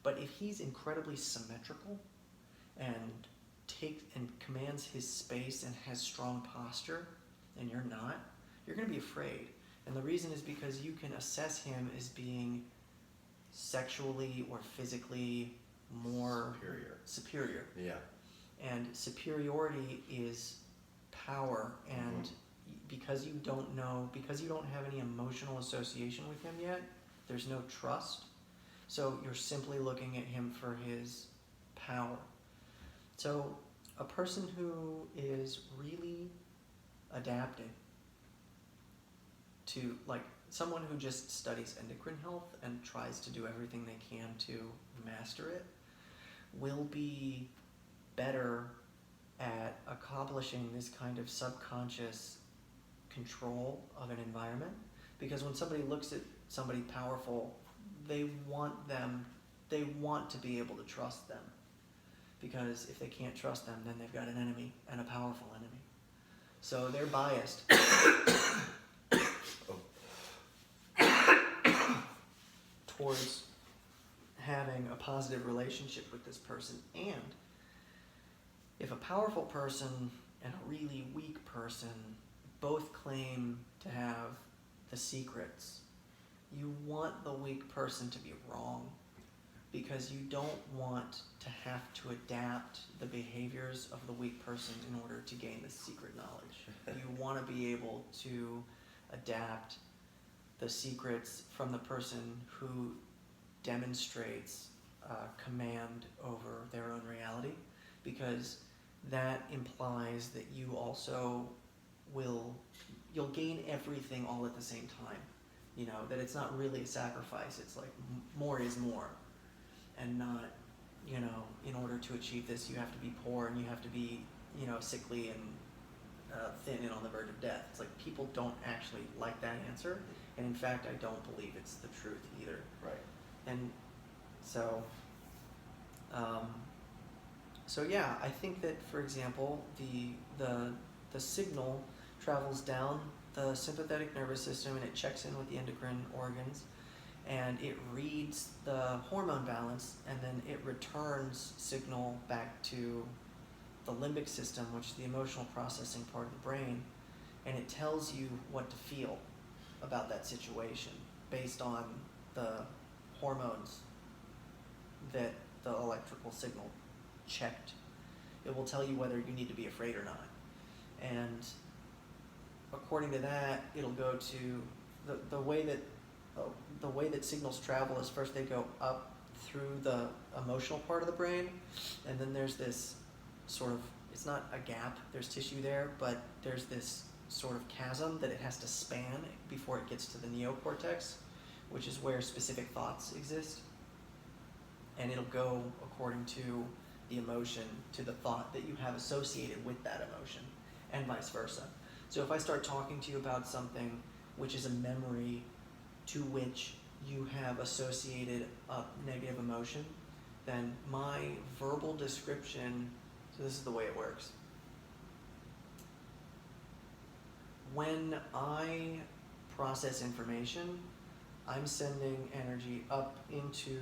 But if he's incredibly symmetrical and commands his space and has strong posture, and you're not, you're going to be afraid. And the reason is because you can assess him as being sexually or physically more superior. Yeah. And superiority is power, and because you don't have any emotional association with him yet, there's no trust. So you're simply looking at him for his power. So a person who is really adapted to, like someone who just studies endocrine health and tries to do everything they can to master it, will be better at accomplishing this kind of subconscious control of an environment. Because when somebody looks at somebody powerful, they want to be able to trust them. because if they can't trust them, then they've got an enemy, and a powerful enemy. So they're biased towards having a positive relationship with this person. And if a powerful person and a really weak person both claim to have the secrets, you want the weak person to be wrong, because you don't want to have to adapt the behaviors of the weak person in order to gain the secret knowledge. You want to be able to adapt the secrets from the person who demonstrates command over their own reality, because that implies that you also you'll gain everything all at the same time. You know, that it's not really a sacrifice. It's like more is more, and not, you know, in order to achieve this, you have to be poor and you have to be, you know, sickly and thin and on the verge of death. It's like people don't actually like that answer, and in fact, I don't believe it's the truth either. Right. And so, yeah, I think that, for example, the signal travels down the sympathetic nervous system and it checks in with the endocrine organs, and it reads the hormone balance, and then it returns signal back to the limbic system, which is the emotional processing part of the brain, and it tells you what to feel about that situation based on the hormones that the electrical signal checked. It will tell you whether you need to be afraid or not. And according to that, it'll go to the way that signals travel is first they go up through the emotional part of the brain, and then there's this sort of, it's not a gap, there's tissue there, but there's this sort of chasm that it has to span before it gets to the neocortex, which is where specific thoughts exist. And it'll go according to the emotion to the thought that you have associated with that emotion, and vice versa. So if I start talking to you about something which is a memory to which you have associated a negative emotion, then my verbal description, so this is the way it works. When I process information, I'm sending energy up into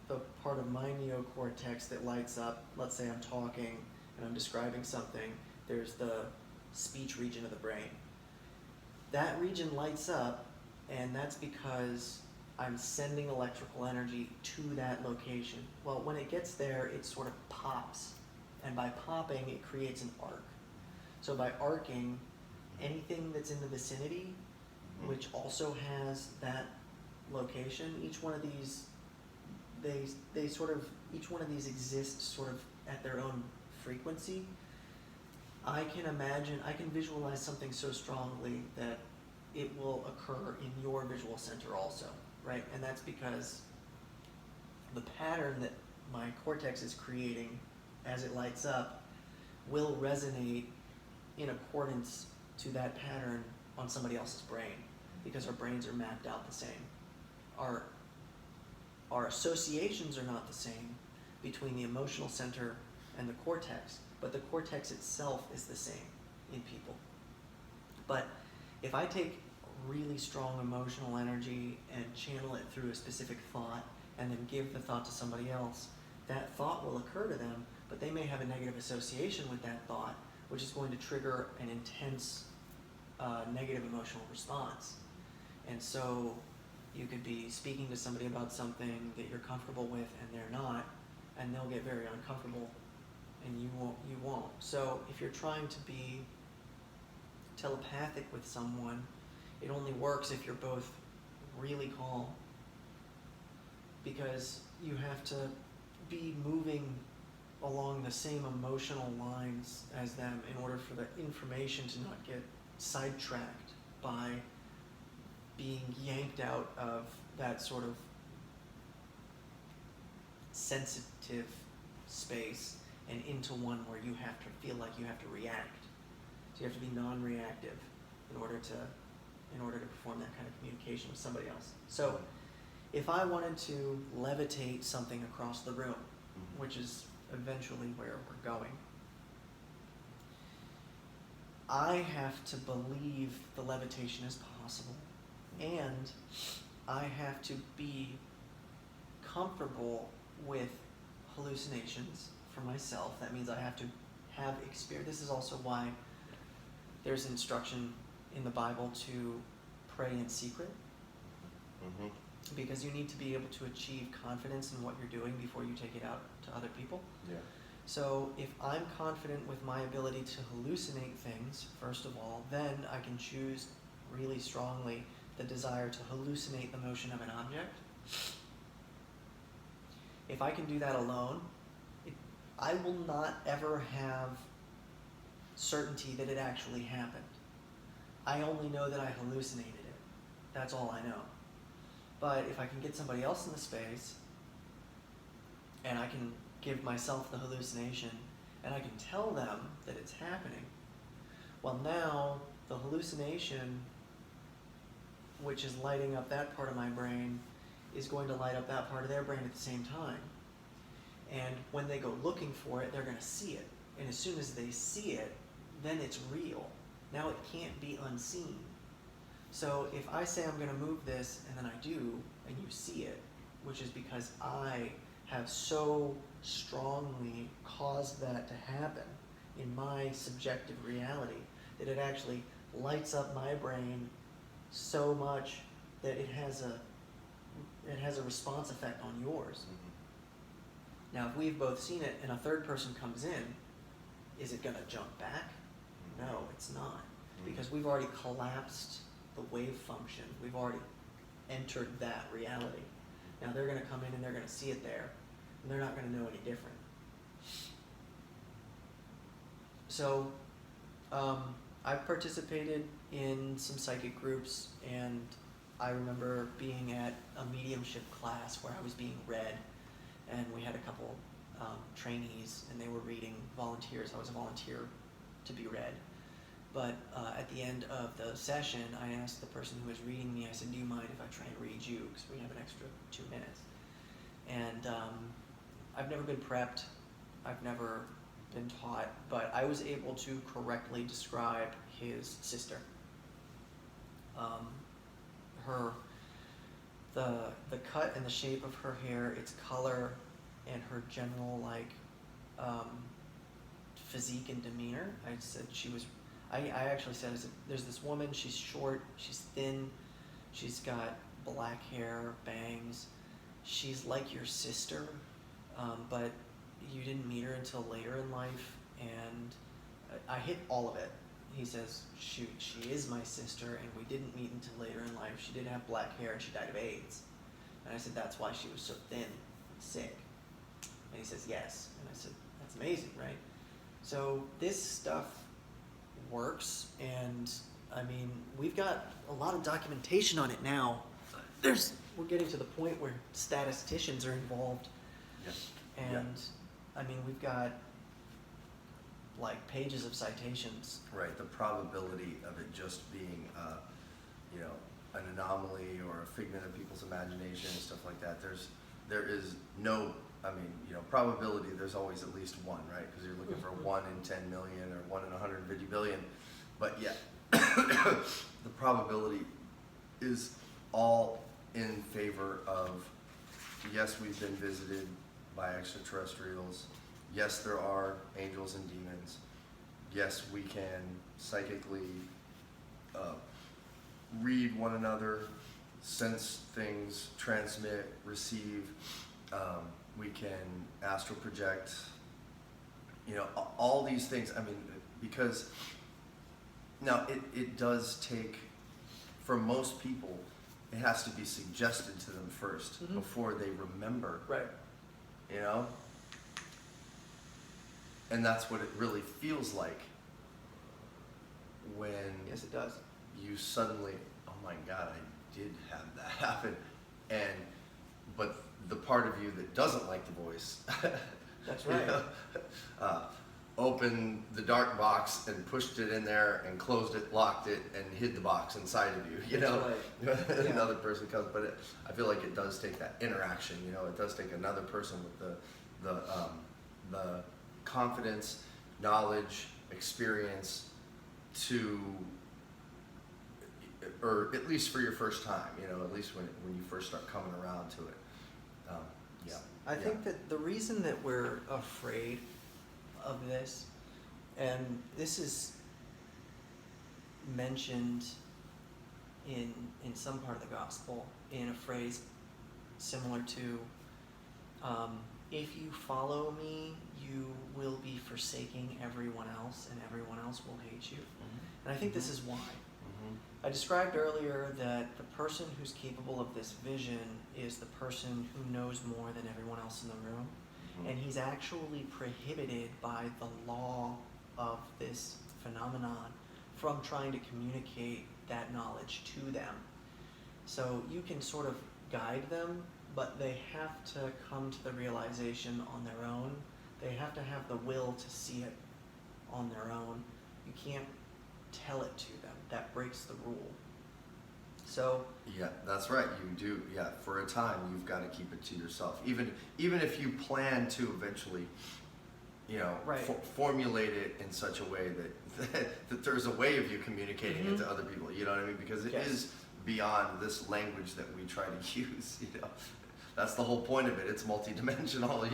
the part of my neocortex that lights up. Let's say I'm talking and I'm describing something. There's the speech region of the brain. That region lights up, and that's because I'm sending electrical energy to that location. Well, when it gets there, it sort of pops, and by popping, it creates an arc. So by arcing, anything that's in the vicinity, which also has that location, each one of these, they sort of, each one of these exists sort of at their own frequency. I can visualize something so strongly that it will occur in your visual center also, right? And that's because the pattern that my cortex is creating as it lights up will resonate in accordance to that pattern on somebody else's brain, because our brains are mapped out the same. Our associations are not the same between the emotional center and the cortex, but the cortex itself is the same in people. But if I take really strong emotional energy and channel it through a specific thought and then give the thought to somebody else, that thought will occur to them, but they may have a negative association with that thought, which is going to trigger an intense negative emotional response. And so you could be speaking to somebody about something that you're comfortable with and they're not, and they'll get very uncomfortable, and you won't. So if you're trying to be telepathic with someone, it only works if you're both really calm, because you have to be moving along the same emotional lines as them in order for the information to not get sidetracked by being yanked out of that sort of sensitive space and into one where you have to feel like you have to react. So you have to be non-reactive in order to perform that kind of communication with somebody else. So if I wanted to levitate something across the room, which is eventually where we're going. I have to believe the levitation is possible, and I have to be comfortable with hallucinations for myself. That means I have to have experience. This is also why there's instruction in the Bible to pray in secret, Mm-hmm. because you need to be able to achieve confidence in what you're doing before you take it out to other people. Yeah. So if I'm confident with my ability to hallucinate things, first of all, then I can choose really strongly the desire to hallucinate the motion of an object. If I can do that alone, I will not ever have certainty that it actually happened. I only know that I hallucinated it. That's all I know. But if I can get somebody else in the space, and I can give myself the hallucination, and I can tell them that it's happening, well, now the hallucination, which is lighting up that part of my brain, is going to light up that part of their brain at the same time. And when they go looking for it, they're going to see it. And as soon as they see it, then it's real. Now it can't be unseen. So if I say I'm going to move this, and then I do, and you see it, which is because I have so strongly caused that to happen in my subjective reality, that it actually lights up my brain so much that it has a response effect on yours. Mm-hmm. Now, if we've both seen it and a third person comes in, is it going to jump back? No, it's not, because we've already collapsed the wave function. We've already entered that reality. Now they're going to come in and they're going to see it there, and they're not going to know any different. So I've participated in some psychic groups, and I remember being at a mediumship class where I was being read, and we had a couple trainees, and they were reading volunteers. I was a volunteer to be read. But at the end of the session, I asked the person who was reading me, I said, do you mind if I try and read you? Because we have an extra 2 minutes. And I've never been prepped. I've never been taught. But I was able to correctly describe his sister. The cut and the shape of her hair, its color, and her general physique and demeanor. I said she was... I actually said, there's this woman, she's short, she's thin, she's got black hair, bangs, she's like your sister, but you didn't meet her until later in life, and I hit all of it. He says, shoot, she is my sister, and we didn't meet until later in life. She did have black hair, and she died of AIDS. And I said, that's why she was so thin and sick. And he says, yes. And I said, that's amazing, right? So this stuff works, and I mean, we've got a lot of documentation on it now. We're getting to the point where statisticians are involved. Yes. And yeah. I mean, we've got like pages of citations. Right. The probability of it just being, an anomaly or a figment of people's imagination and stuff like that. There is no, probability. There's always at least one, right? Because you're looking for 1 in 10 million or 1 in 150 billion. But yeah, the probability is all in favor of, yes, we've been visited by extraterrestrials. Yes, there are angels and demons. Yes, we can psychically read one another, sense things, transmit, receive. We can astral project. All these things. I mean, because now it does take, for most people, it has to be suggested to them first before they remember. Right. And that's what it really feels like when Yes, it does. you suddenly, oh my God, I did have that happen. But the part of you that doesn't like the voice, That's right. opened the dark box and pushed it in there and closed it, locked it, and hid the box inside of you. That's right. Another person comes, but I feel like it does take that interaction. It does take another person with the confidence, knowledge, experience to, or at least for your first time, at least when you first start coming around to it. Yeah. I think that the reason that we're afraid of this, and this is mentioned in some part of the gospel in a phrase similar to, if you follow me, you will be forsaking everyone else, and everyone else will hate you. And I think this is why. I described earlier that the person who's capable of this vision is the person who knows more than everyone else in the room. And he's actually prohibited by the law of this phenomenon from trying to communicate that knowledge to them. So you can sort of guide them, but they have to come to the realization on their own. They have to have the will to see it on their own. You can't tell it to them. That breaks the rule. So yeah, that's right. You do. Yeah, for a time you've got to keep it to yourself. Even if you plan to eventually, right. Formulate it in such a way that there's a way of you communicating it to other people. You know what I mean? Because it is beyond this language that we try to use. That's the whole point of it. It's multidimensional,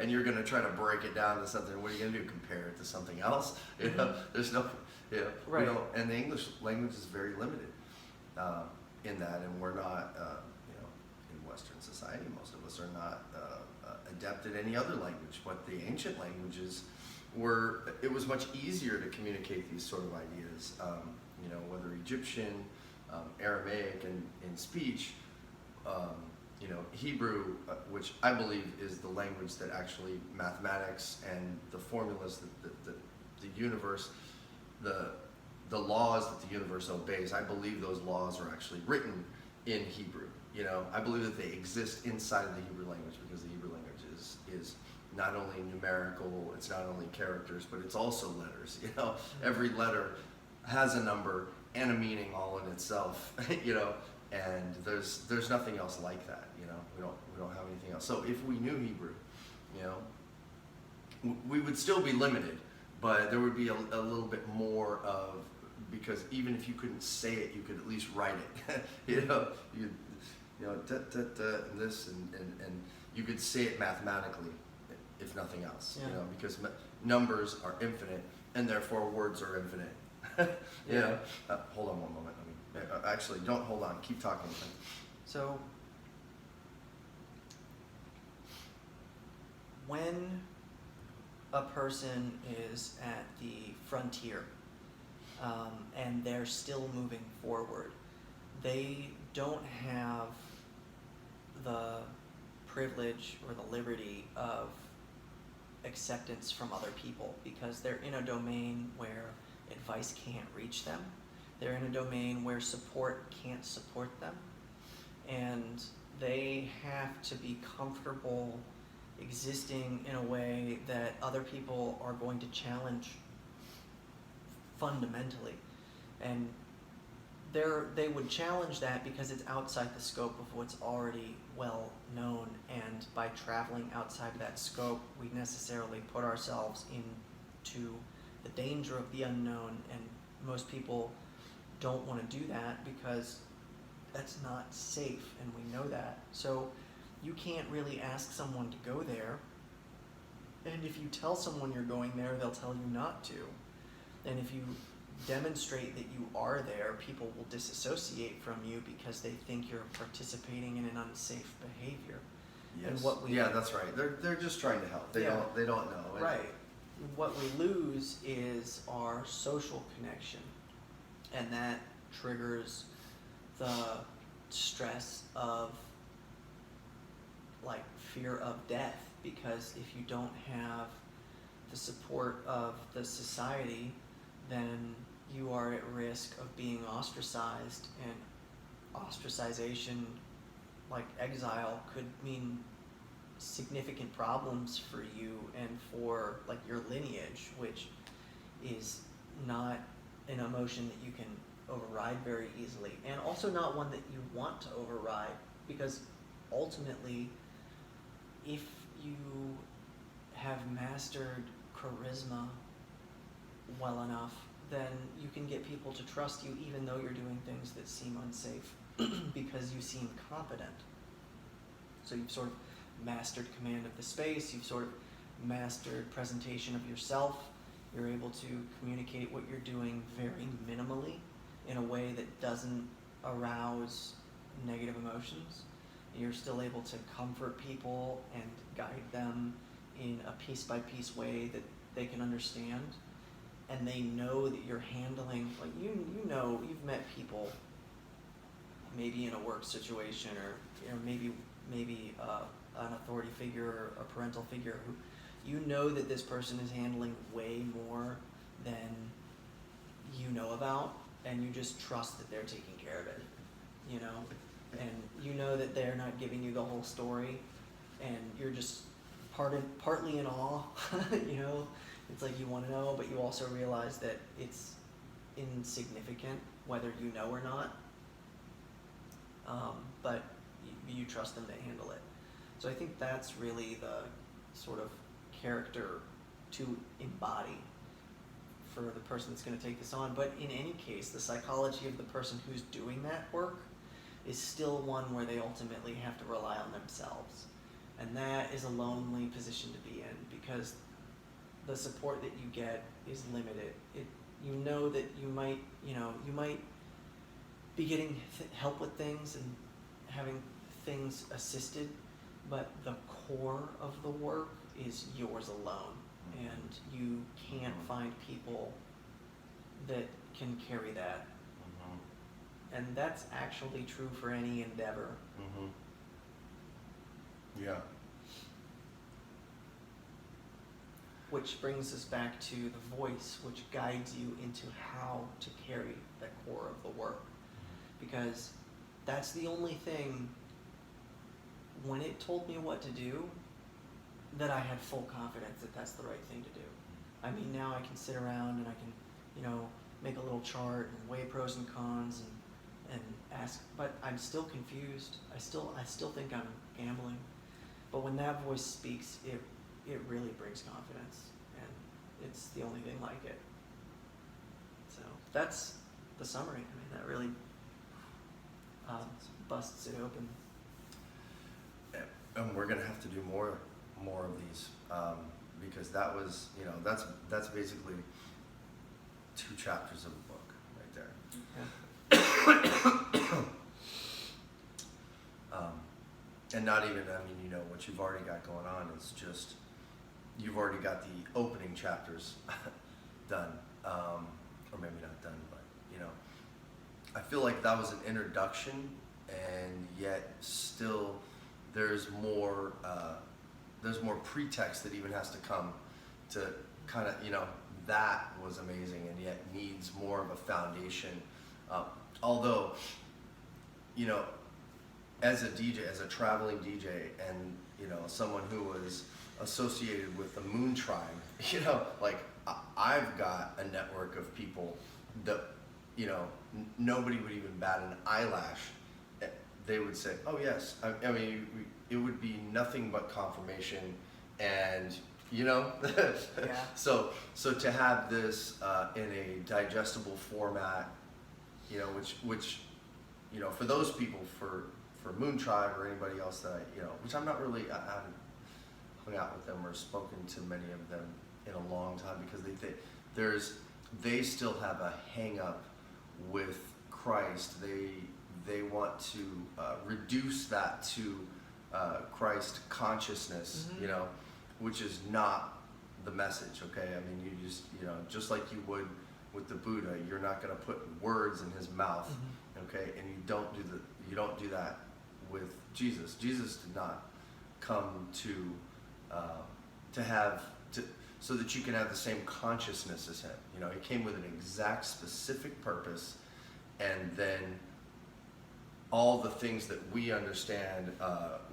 and you're going to try to break it down to something. What are you going to do? Compare it to something else? There's no, right. And the English language is very limited in that, and we're not, in Western society, most of us are not adept at any other language. But the ancient languages it was much easier to communicate these sort of ideas. Whether Egyptian, Aramaic, and in speech. Hebrew, which I believe is the language that actually mathematics and the formulas that the universe, the laws that the universe obeys, I believe those laws are actually written in Hebrew. I believe that they exist inside of the Hebrew language, because the Hebrew language is not only numerical, it's not only characters, but it's also letters. Every letter has a number and a meaning all in itself. And there's nothing else like that. We don't have anything else. So if we knew Hebrew, we would still be limited, but there would be a little bit more of, because even if you couldn't say it, you could at least write it. And this and you could say it mathematically, if nothing else. Because numbers are infinite, and therefore words are infinite. Hold on one moment. Actually, don't hold on. Keep talking. So when a person is at the frontier and they're still moving forward, they don't have the privilege or the liberty of acceptance from other people, because they're in a domain where advice can't reach them. They're in a domain where support can't support them, and they have to be comfortable existing in a way that other people are going to challenge fundamentally. And they would challenge that because it's outside the scope of what's already well known, and by traveling outside of that scope, we necessarily put ourselves into the danger of the unknown, and most people don't want to do that because that's not safe, and we know that. So you can't really ask someone to go there, and if you tell someone you're going there, they'll tell you not to. And if you demonstrate that you are there, people will disassociate from you because they think you're participating in an unsafe behavior. Yes. And that's right. They're just trying to help. They don't know. Right. What we lose is our social connection, and that triggers the stress of fear of death, because if you don't have the support of the society, then you are at risk of being ostracized, and ostracization, like exile, could mean significant problems for you and for your lineage, which is not an emotion that you can override very easily, and also not one that you want to override, because ultimately, if you have mastered charisma well enough, then you can get people to trust you even though you're doing things that seem unsafe because you seem competent. So you've sort of mastered command of the space, you've sort of mastered presentation of yourself, you're able to communicate what you're doing very minimally in a way that doesn't arouse negative emotions. You're still able to comfort people and guide them in a piece-by-piece way that they can understand. And they know that you're handling, like you know, you've met people maybe in a work situation or maybe an authority figure or a parental figure who you know that this person is handling way more than you know about, and you just trust that they're taking care of it, you know? And you know that they're not giving you the whole story, and you're just partly in awe, you know? It's like you want to know, but you also realize that it's insignificant whether you know or not, but you trust them to handle it. So I think that's really the sort of character to embody for the person that's going to take this on. But in any case, the psychology of the person who's doing that work is still one where they ultimately have to rely on themselves. And that is a lonely position to be in because the support that you get is limited. You know that you might be getting help with things and having things assisted, but the core of the work is yours alone, and you can't find people that can carry that. And that's actually true for any endeavor. Yeah. Which brings us back to the voice, which guides you into how to carry the core of the work. Because that's the only thing, when it told me what to do, that I had full confidence that that's the right thing to do. I mean, now I can sit around and I can, make a little chart and weigh pros and cons and ask, but I'm still confused. I still think I'm gambling. But when that voice speaks, it really brings confidence, and it's the only thing like it. So that's the summary. I mean, that really busts it open. And we're gonna have to do more of these because that was, that's basically 2 chapters of a book right there. Yeah. And not even, what you've already got going on is just, you've already got the opening chapters done, or maybe not done, but, I feel like that was an introduction, and yet still there's more pretext that even has to come to kind of, that was amazing, and yet needs more of a foundation. Although, as a DJ, as a traveling DJ, and someone who was associated with the Moon Tribe, I've got a network of people that nobody would even bat an eyelash. They would say, "Oh yes," it would be nothing but confirmation, and Yeah. So to have this in a digestible format, which for those people, for Moon Tribe or anybody else that which I haven't hung out with them or spoken to many of them in a long time, because they still have a hang up with Christ. They want to reduce that to Christ consciousness, which is not the message. Okay, you just like you would with the Buddha, you're not going to put words in his mouth. Okay, and you don't do that with Jesus. Jesus did not come so that you can have the same consciousness as him. He came with an exact specific purpose, and then all the things that we understand,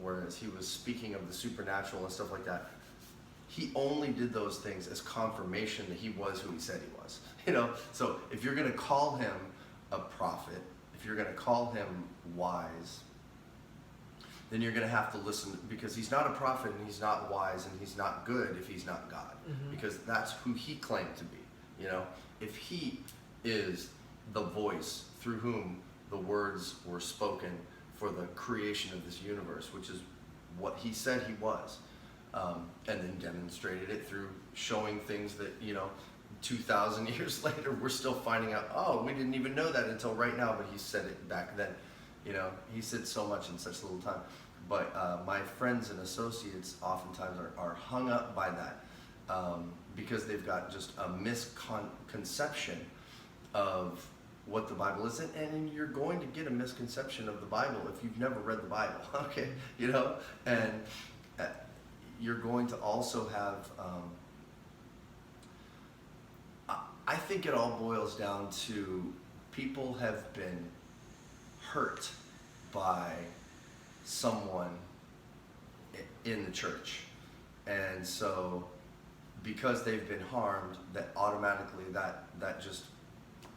whereas he was speaking of the supernatural and stuff like that, he only did those things as confirmation that he was who he said he was. So if you're going to call him a prophet, if you're going to call him wise, then you're going to have to listen, because he's not a prophet and he's not wise and he's not good if he's not God, because that's who he claimed to be. You know, if he is the voice through whom the words were spoken for the creation of this universe, which is what he said he was, and then demonstrated it through showing things that, you know, 2,000 years later we're still finding out, oh, we didn't even know that until right now, but he said it back then. You know, he said so much in such little time. But my friends and associates oftentimes are hung up by that, because they've got just a misconception of what the Bible is. And you're going to get a misconception of the Bible if you've never read the Bible, okay? You know, and you're going to also have, I think it all boils down to people have been hurt by someone in the church, and so because they've been harmed, that automatically that just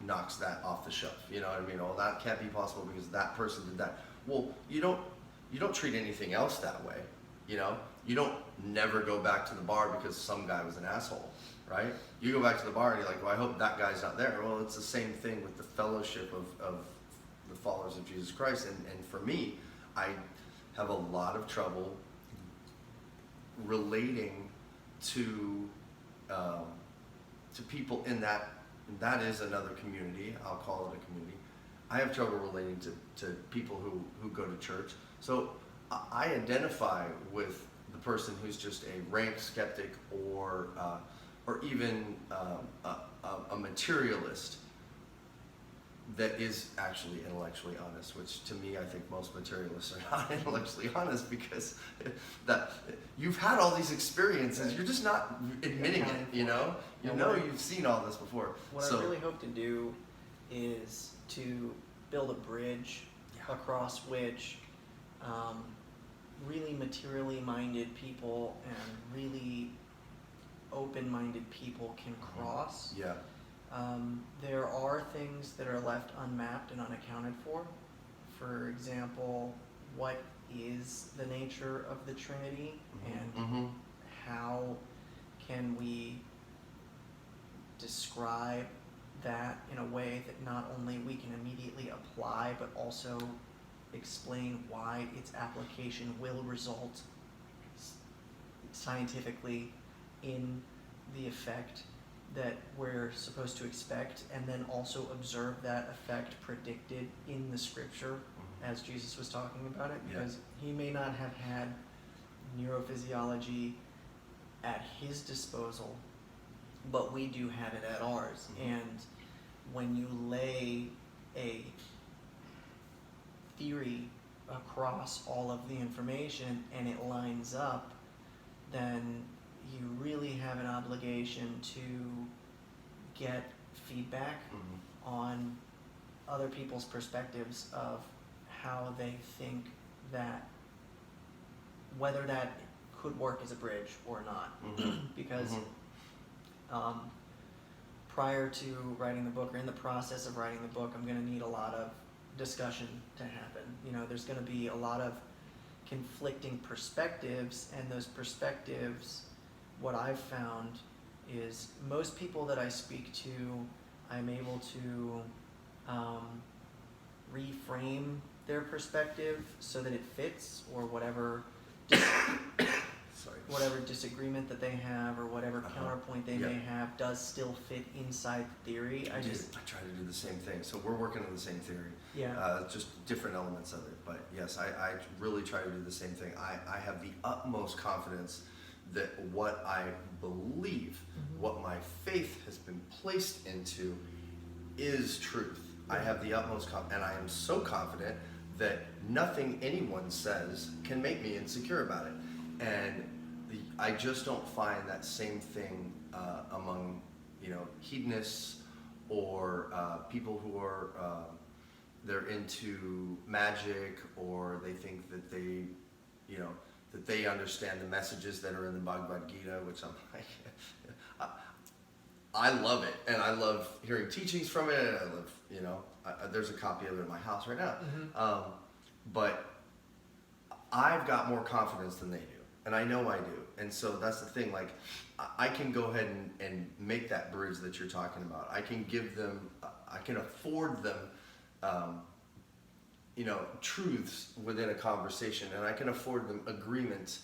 knocks that off the shelf. You know what I mean? Oh, that can't be possible because that person did that. Well, you don't treat anything else that way. You know, you don't never go back to the bar because some guy was an asshole, right? You go back to the bar and you're like, well, I hope that guy's not there. Well, it's the same thing with the fellowship of the followers of Jesus Christ. And for me, I have a lot of trouble relating to people in that is another community. I'll call it a community. I have trouble relating to people who go to church. So I identify with the person who's just a rank skeptic or even a materialist that is actually intellectually honest, which to me, I think most materialists are not intellectually honest, because that you've had all these experiences, you're just not admitting it, you know? You know you've seen all this before. What I really hope to do is to build a bridge across which really materially minded people and really open-minded people can cross. Yeah. There are things that are left unmapped and unaccounted for. For example, what is the nature of the Trinity, and how can we describe that in a way that not only we can immediately apply, but also explain why its application will result scientifically in the effect that we're supposed to expect, and then also observe that effect predicted in the scripture as Jesus was talking about it, because he may not have had neurophysiology at his disposal, but we do have it at ours. And when you lay a theory across all of the information and it lines up, then you really have an obligation to get feedback on other people's perspectives of how they think that, whether that could work as a bridge or not. Because prior to writing the book, or in the process of writing the book, I'm going to need a lot of discussion to happen. You know, there's going to be a lot of conflicting perspectives, and those perspectives, what I've found is most people that I speak to, I'm able to reframe their perspective so that it fits, or whatever whatever disagreement that they have, or whatever counterpoint they may have, does still fit inside the theory. I try to do the same thing. So we're working on the same theory. Just different elements of it. But yes, I really try to do the same thing. I have the utmost confidence that what I believe, what my faith has been placed into, is truth. I have the utmost confidence, and I am so confident that nothing anyone says can make me insecure about it. And I just don't find that same thing among, you know, hedonists or people who are they're into magic, or they think that they, you know, that they understand the messages that are in the Bhagavad Gita, which I'm like, I love it, and I love hearing teachings from it, and I love, you know, there's a copy of it in my house right now. But I've got more confidence than they do, and I know I do. And so that's the thing. Like, I can go ahead and make that bridge that you're talking about. I can give them, I can afford them, truths within a conversation, and I can afford them agreements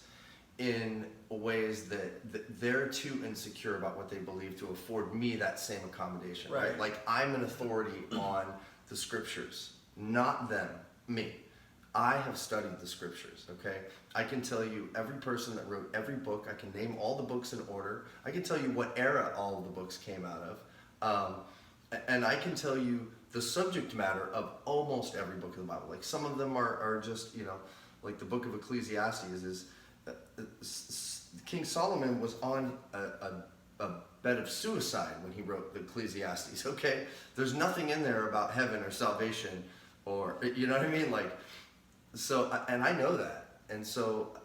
in ways that they're too insecure about what they believe to afford me that same accommodation. Right? Like, I'm an authority on the scriptures, not them, me. I have studied the scriptures, okay? I can tell you every person that wrote every book. I can name all the books in order. I can tell you what era all of the books came out of. And I can tell you the subject matter of almost every book of the Bible. Like, some of them are just, like the book of Ecclesiastes is, King Solomon was on a bed of suicide when he wrote the Ecclesiastes, okay? There's nothing in there about heaven or salvation or, you know what I mean? Like, so, and I know that. And so,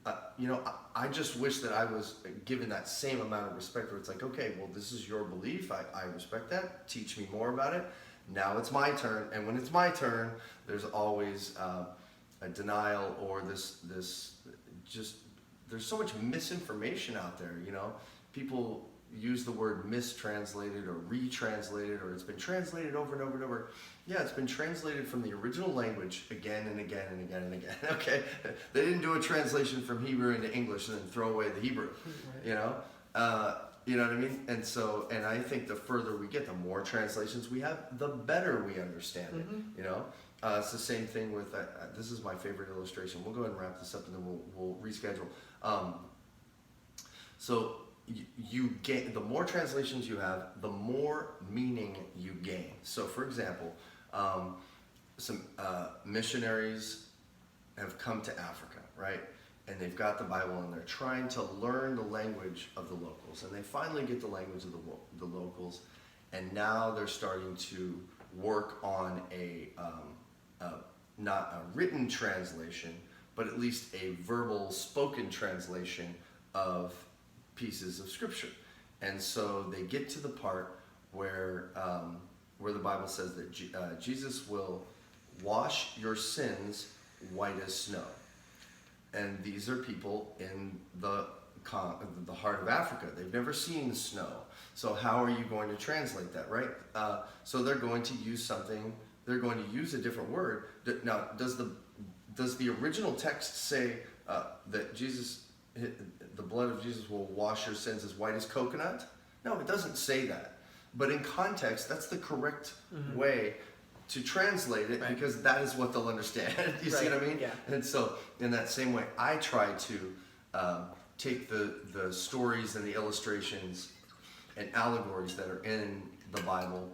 I just wish that I was given that same amount of respect where it's like, okay, well, this is your belief. I respect that. Teach me more about it. Now it's my turn. And when it's my turn, there's always a denial or this just, there's so much misinformation out there, People use the word mistranslated or retranslated, or it's been translated over and over and over. Yeah, it's been translated from the original language again and again and again and again. Okay, they didn't do a translation from Hebrew into English and then throw away the Hebrew. Right. You know what I mean? And so, and I think the further we get, the more translations we have, the better we understand it. It's the same thing with this is my favorite illustration. We'll go ahead and wrap this up and then we'll reschedule. So you gain, the more translations you have, the more meaning you gain. So, for example, some missionaries have come to Africa, right? And they've got the Bible and they're trying to learn the language of the locals. And they finally get the language of the locals. And now they're starting to work on not a written translation, but at least a verbal spoken translation of pieces of scripture. And so they get to the part where the Bible says that Jesus will wash your sins white as snow. And these are people in the heart of Africa. They've never seen snow. So how are you going to translate that, right? So they're going to use something. They're going to use a different word. Now, does the original text say that the blood of Jesus will wash your sins as white as coconut? No, it doesn't say that. But in context, that's the correct way to translate it, because that is what they'll understand. You see what I mean? Yeah. And so, in that same way, I try to take the stories and the illustrations and allegories that are in the Bible,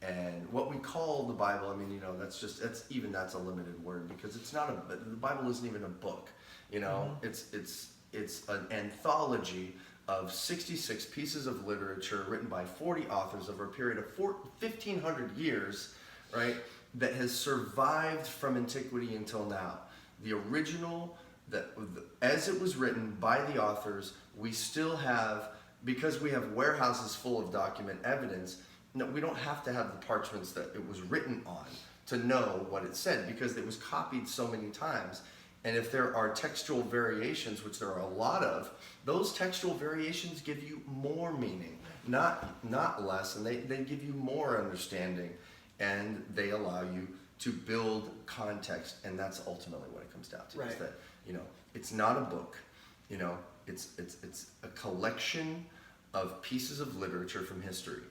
and what we call the Bible. I mean, that's a limited word, because it's not the Bible isn't even a book. It's an anthology of 66 pieces of literature written by 40 authors over a period of 1,500 years, right, that has survived from antiquity until now. The original, as it was written by the authors, we still have, because we have warehouses full of document evidence. No, we don't have to have the parchments that it was written on to know what it said, because it was copied so many times. And if there are textual variations, which there are a lot of, those textual variations give you more meaning, not less, and they give you more understanding, and they allow you to build context, and that's ultimately what it comes down to. Right. Is that, it's not a book, it's a collection of pieces of literature from history,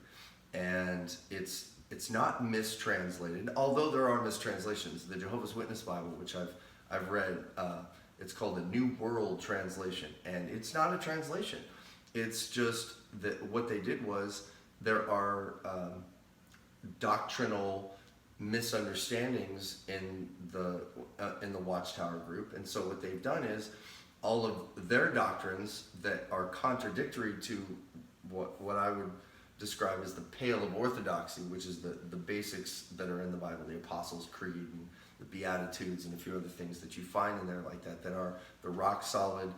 and it's not mistranslated, although there are mistranslations. The Jehovah's Witness Bible, which I've read, it's called the New World Translation, and it's not a translation. It's just that what they did was, there are doctrinal misunderstandings in the Watchtower group, and so what they've done is, all of their doctrines that are contradictory to what I would describe as the pale of orthodoxy, which is the basics that are in the Bible, the Apostles' Creed and the Beatitudes and a few other things that you find in there like that are the rock solid.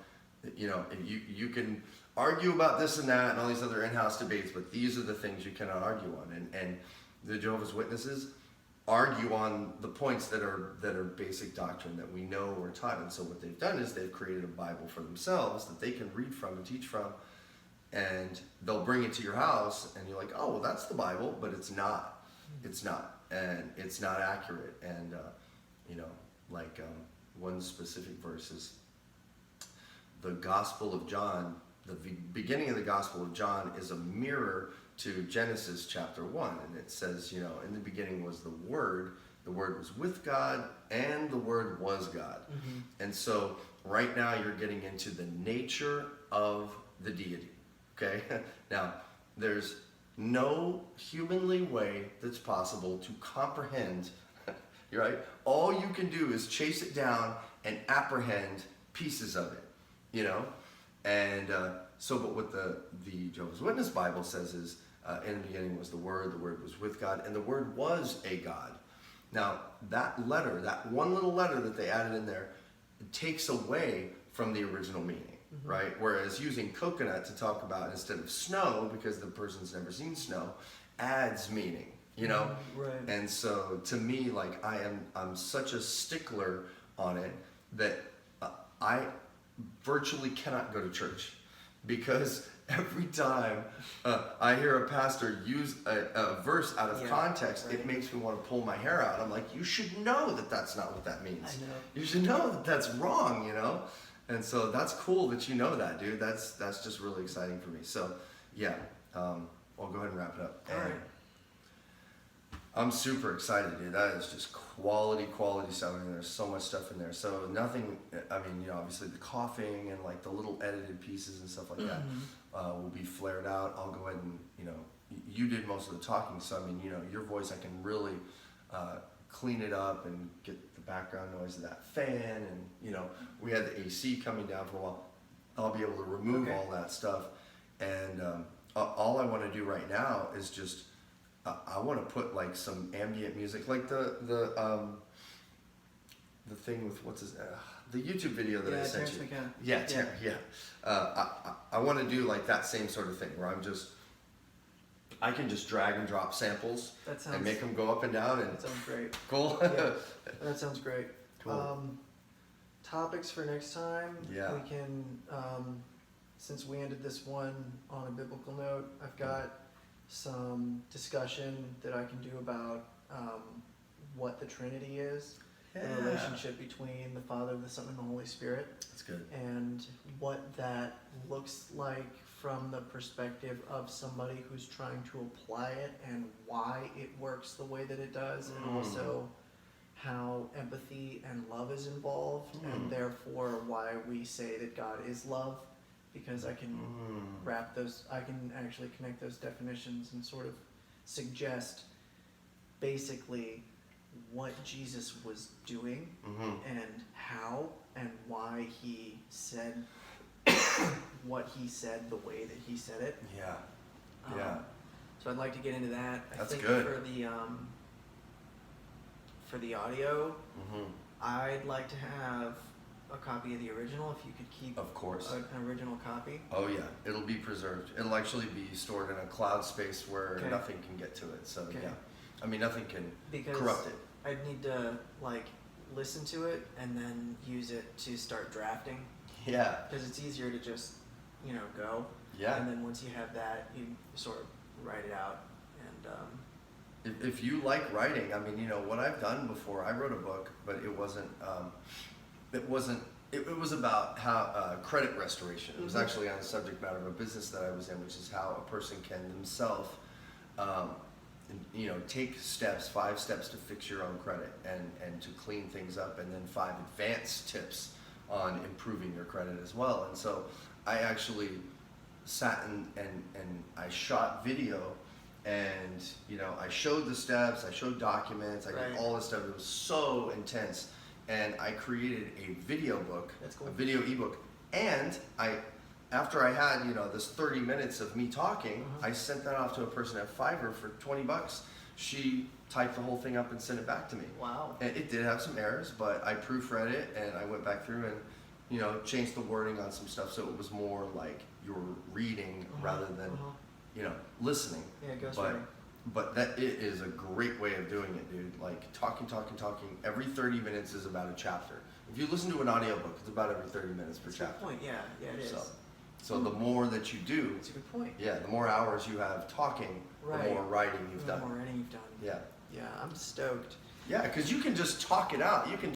You can argue about this and that and all these other in-house debates, but these are the things you cannot argue on. And the Jehovah's Witnesses argue on the points that are basic doctrine that we know or taught. And so what they've done is they've created a Bible for themselves that they can read from and teach from, and they'll bring it to your house, and you're like, oh, well, that's the Bible, but it's not. It's not, and it's not accurate. And one specific verse is the Gospel of John. The beginning of the Gospel of John is a mirror to Genesis chapter 1, and it says, in the beginning was the Word was with God, and the Word was God. Mm-hmm. And so right now you're getting into the nature of the deity, okay? Now, there's no humanly way that's possible to comprehend, you're right? All you can do is chase it down and apprehend pieces of it, And but what the Jehovah's Witness Bible says is, in the beginning was the Word was with God, and the Word was a God. Now, that one little letter that they added in there, it takes away from the original meaning, mm-hmm. right? Whereas using coconut to talk about instead of snow, because the person's never seen snow, adds meaning, Right. And so to me, like, I'm such a stickler on it that I virtually cannot go to church, because every time I hear a pastor use a verse out of context, right. It makes me want to pull my hair out. I'm like, you should know that that's not what that means. I know. You should know that that's wrong, And so that's cool that you know that, dude. That's just really exciting for me. So, yeah, I'll go ahead and wrap it up. All right. I'm super excited, dude. That is just quality stuff in there. There's so much stuff in there. So nothing, obviously the coughing and like the little edited pieces and stuff like that will be flared out. I'll go ahead and, you did most of the talking. So, your voice, I can really clean it up and get the background noise of that fan. And, we had the AC coming down for a while. I'll be able to remove all that stuff. And all I want to do right now is just, I want to put like some ambient music, like the thing with the YouTube video that I sent you. I want to do like that same sort of thing where I can just drag and drop samples and make them go up and down. And that sounds great. Cool. Yeah, that sounds great. Cool. Topics for next time. Yeah. We can, since we ended this one on a biblical note, I've got some discussion that I can do about what the Trinity is, the relationship between the Father, the Son, and the Holy Spirit. That's good. And what that looks like from the perspective of somebody who's trying to apply it and why it works the way that it does, and also how empathy and love is involved, and therefore why we say that God is love. Because I can I can actually connect those definitions and sort of suggest basically what Jesus was doing and how and why he said what he said the way that he said it. Yeah. So I'd like to get into that. That's I think good. For the audio, I'd like to have a copy of the original, if you could keep, of course, an original copy. Oh yeah, it'll be preserved. It'll actually be stored in a cloud space where nothing can get to it. So yeah, nothing can corrupt it. I'd need to listen to it and then use it to start drafting. Yeah. Because it's easier to just go. Yeah. And then once you have that, you sort of write it out. And if you like writing, what I've done before, I wrote a book, but it wasn't. It was about how credit restoration. It was actually on the subject matter of a business that I was in, which is how a person can themselves, take 5 steps to fix your own credit and to clean things up, and then 5 advanced tips on improving your credit as well. And so I actually sat and I shot video, and I showed the steps, I showed documents, I did all this stuff. It was so intense. And I created a video book, a video ebook, and after I had this 30 minutes of me talking, I sent that off to a person at Fiverr for $20. She typed the whole thing up and sent it back to me. Wow! And it did have some errors, but I proofread it and I went back through and changed the wording on some stuff so it was more like you're reading rather than listening. Yeah, but But that it is a great way of doing it, dude. Like talking. Every 30 minutes is about a chapter. If you listen to an audiobook, it's about every 30 minutes per That's a good chapter. point. Yeah, it is. So the more that you do, That's a good point. yeah, the more hours you have talking, Right. the more writing you've The done. more writing you've done. Yeah. Yeah, I'm stoked. Yeah, because you can just talk it out. You can